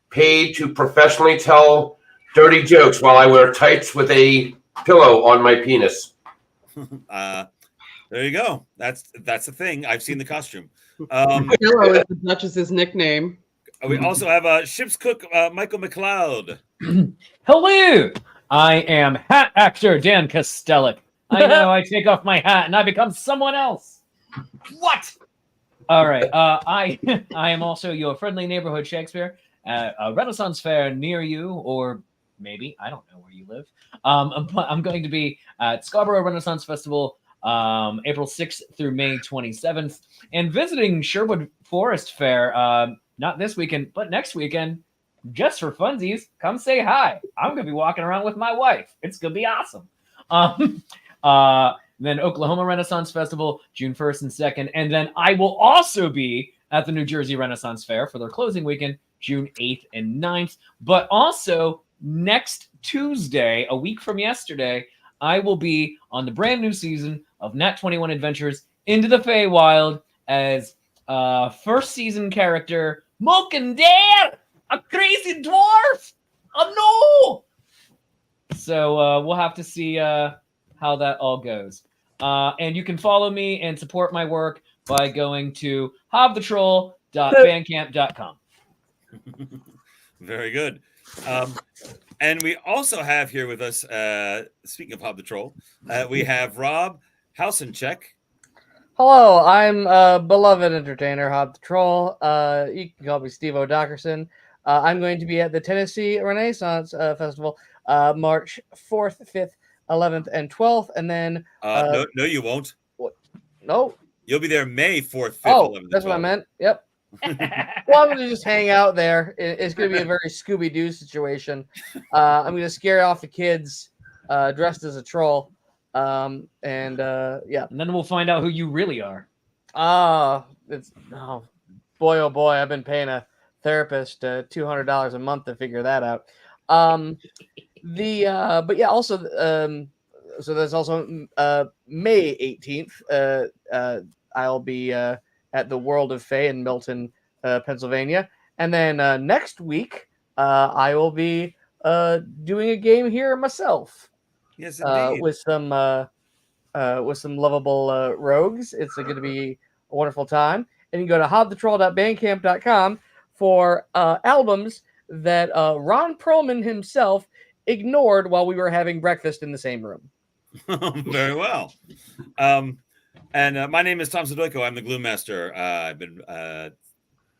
paid to professionally tell dirty jokes while I wear tights with a pillow on my penis. There you go. That's the thing. I've seen the costume. Pillow is the Duchess's nickname. We also have ship's cook Michael McLeod. Hello, I am hat actor Dan Kostelik. I know I take off my hat and I become someone else. What? All right. I am also your friendly neighborhood Shakespeare at a Renaissance fair near you, or maybe I don't know where you live. But I'm going to be at Scarborough Renaissance Festival April 6th through May 27th, and visiting Sherwood Forest Fair not this weekend, but next weekend, just for funsies. Come say hi. I'm going to be walking around with my wife. It's going to be awesome. Then Oklahoma Renaissance Festival, June 1st and 2nd. And then I will also be at the New Jersey Renaissance Fair for their closing weekend, June 8th and 9th. But also next Tuesday, a week from yesterday, I will be on the brand new season of Nat 21 Adventures Into the Feywild as first season character Mulkandare, a crazy dwarf. Oh no! So we'll have to see how that all goes. And you can follow me and support my work by going to hobthetroll.bandcamp.com. Very good. And we also have here with us, speaking of Hob the Troll, we have Rob Hausencheck. Hello, I'm beloved entertainer, Hob the Troll. You can call me Steve O'Dockerson. I'm going to be at the Tennessee Renaissance Festival March 4th, 5th, 11th, and 12th. And then... no, you won't. What? No? You'll be there May 4th, 5th, Oh, 11th. that's what I meant. Yep. Well, I'm going to just hang out there. It's going to be a very Scooby-Doo situation. I'm going to scare off the kids dressed as a troll. Yeah. And then we'll find out who you really are. Oh, boy, oh boy, I've been paying a therapist $200 a month to figure that out. But yeah, also, so there's also May 18th. I'll be at the World of Fey in Milton, Pennsylvania, and then next week I will be doing a game here myself. Yes, indeed. With some lovable rogues. It's going to be a wonderful time. And you can go to hobthetroll.bandcamp.com for albums that Ron Perlman himself ignored while we were having breakfast in the same room. Very well. And my name is Tom Zadoyko. I'm the Gloom Master. I've been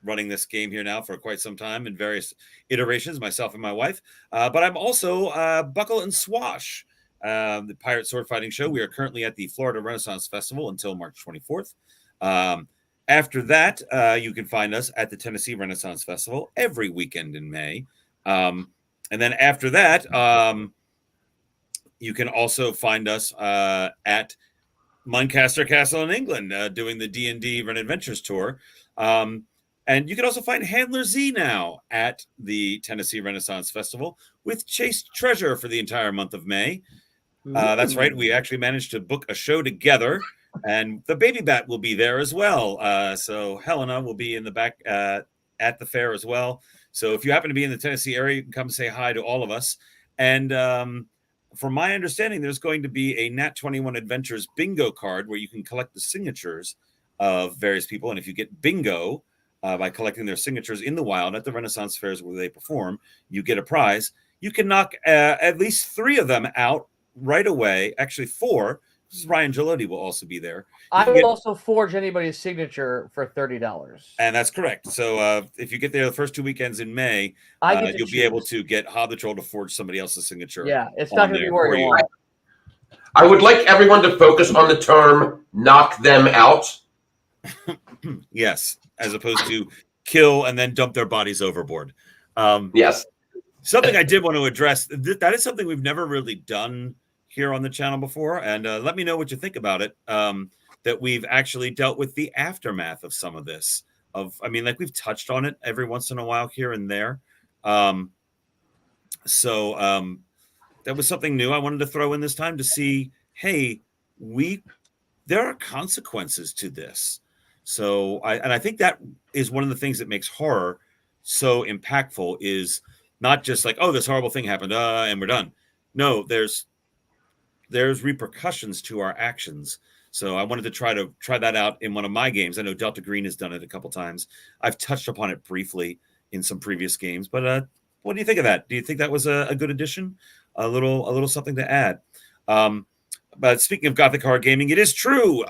running this game here now for quite some time in various iterations, myself and my wife. But I'm also Buckle and Swash, the Pirate Sword Fighting Show. We are currently at the Florida Renaissance Festival until March 24th. After that, you can find us at the Tennessee Renaissance Festival every weekend in May. And then after that, you can also find us at Muncaster Castle in England doing the D&D Run Adventures tour. And you can also find Handler Z now at the Tennessee Renaissance Festival with Chased Treasure for the entire month of May. That's right. We actually managed to book a show together, and the Baby Bat will be there as well. So Helena will be in the back at the fair as well. So if you happen to be in the Tennessee area, you can come say hi to all of us. And from my understanding, there's going to be a Nat 21 Adventures bingo card where you can collect the signatures of various people. And if you get bingo by collecting their signatures in the wild at the Renaissance fairs where they perform, you get a prize. You can knock at least 3 of them out right away. Actually, 4. Ryan Gelotti will also be there. I will also forge anybody's signature for $30. And that's correct. So if you get there the first 2 weekends in May, you'll be able to get Hob the Troll to forge somebody else's signature. Yeah, it's not going to be where you want. I would like everyone to focus on the term "knock them out." Yes, as opposed to kill and then dump their bodies overboard. Yes. Something I did want to address, that is something we've never really done here on the channel before. And let me know what you think about it. That we've actually dealt with the aftermath of some of this. Like we've touched on it every once in a while here and there. So that was something new I wanted to throw in this time to see, hey, there are consequences to this. So I think that is one of the things that makes horror so impactful is not just like, oh, this horrible thing happened and we're done. No, there's repercussions to our actions. So I wanted to try that out in one of my games. I know Delta Green has done it a couple times. I've touched upon it briefly in some previous games, but what do you think of that? Do you think that was a good addition? A little something to add. But speaking of Gothic horror gaming, it is true.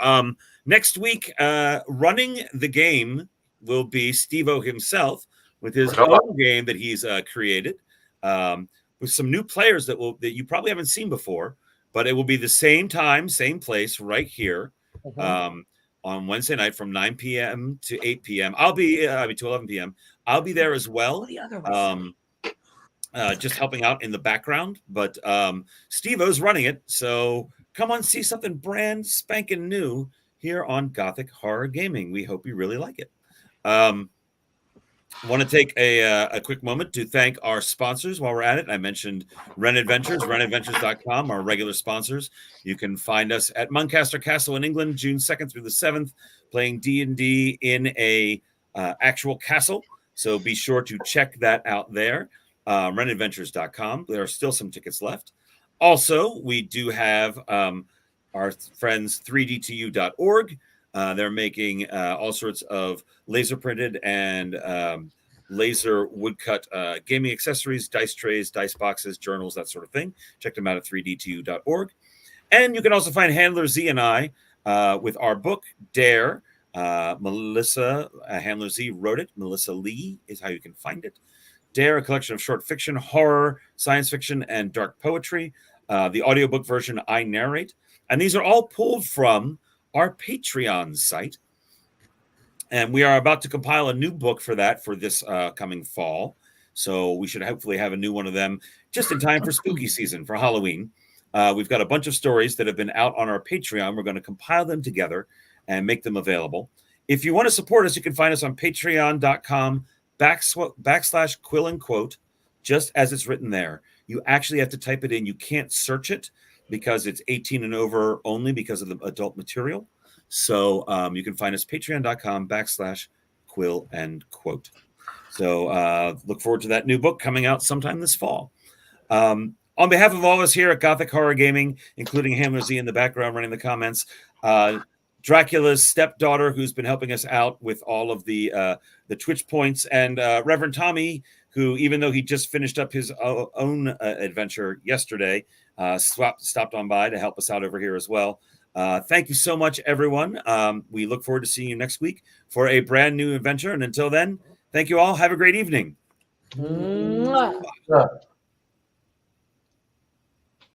Next week, running the game will be Steve-O himself with his own game that he's created with some new players that you probably haven't seen before. But it will be the same time, same place, right here on Wednesday night from 9 p.m. to 8 p.m. I'll be to 11 p.m. I'll be there as well, just helping out in the background. But Steve-O's running it, so come on, see something brand spanking new here on Gothic Horror Gaming. We hope you really like it. I want to take a quick moment to thank our sponsors while we're at it. I mentioned Ren Adventures, renadventures.com, our regular sponsors. You can find us at Muncaster Castle in England, June 2nd through the 7th, playing D&D in a actual castle. So be sure to check that out there, renadventures.com. There are still some tickets left. Also, we do have our friends 3dtu.org. They're making all sorts of laser printed and laser woodcut gaming accessories, dice trays, dice boxes, journals, that sort of thing. Check them out at 3dtu.org. And you can also find Handler Z and I with our book, Dare. Melissa Handler Z wrote it. Melissa Lee is how you can find it. Dare, a collection of short fiction, horror, science fiction, and dark poetry. The audiobook version I narrate. And these are all pulled from our Patreon site. And we are about to compile a new book for that for this coming fall. So we should hopefully have a new one of them just in time for spooky season, for Halloween. We've got a bunch of stories that have been out on our Patreon. We're going to compile them together and make them available. If you want to support us, you can find us on patreon.com/Quill and Quote, just as it's written there. You actually have to type it in. You can't search it because it's 18 and over only because of the adult material. So you can find us patreon.com/Quill and Quote. So look forward to that new book coming out sometime this fall. On behalf of all of us here at Gothic Horror Gaming, including Handler Z in the background running the comments, Dracula's stepdaughter, who's been helping us out with all of the Twitch points, and Reverend Tommy, who, even though he just finished up his own adventure yesterday, stopped on by to help us out over here as well. Thank you so much, everyone. We look forward to seeing you next week for a brand new adventure. And until then, thank you all. Have a great evening. Mwah.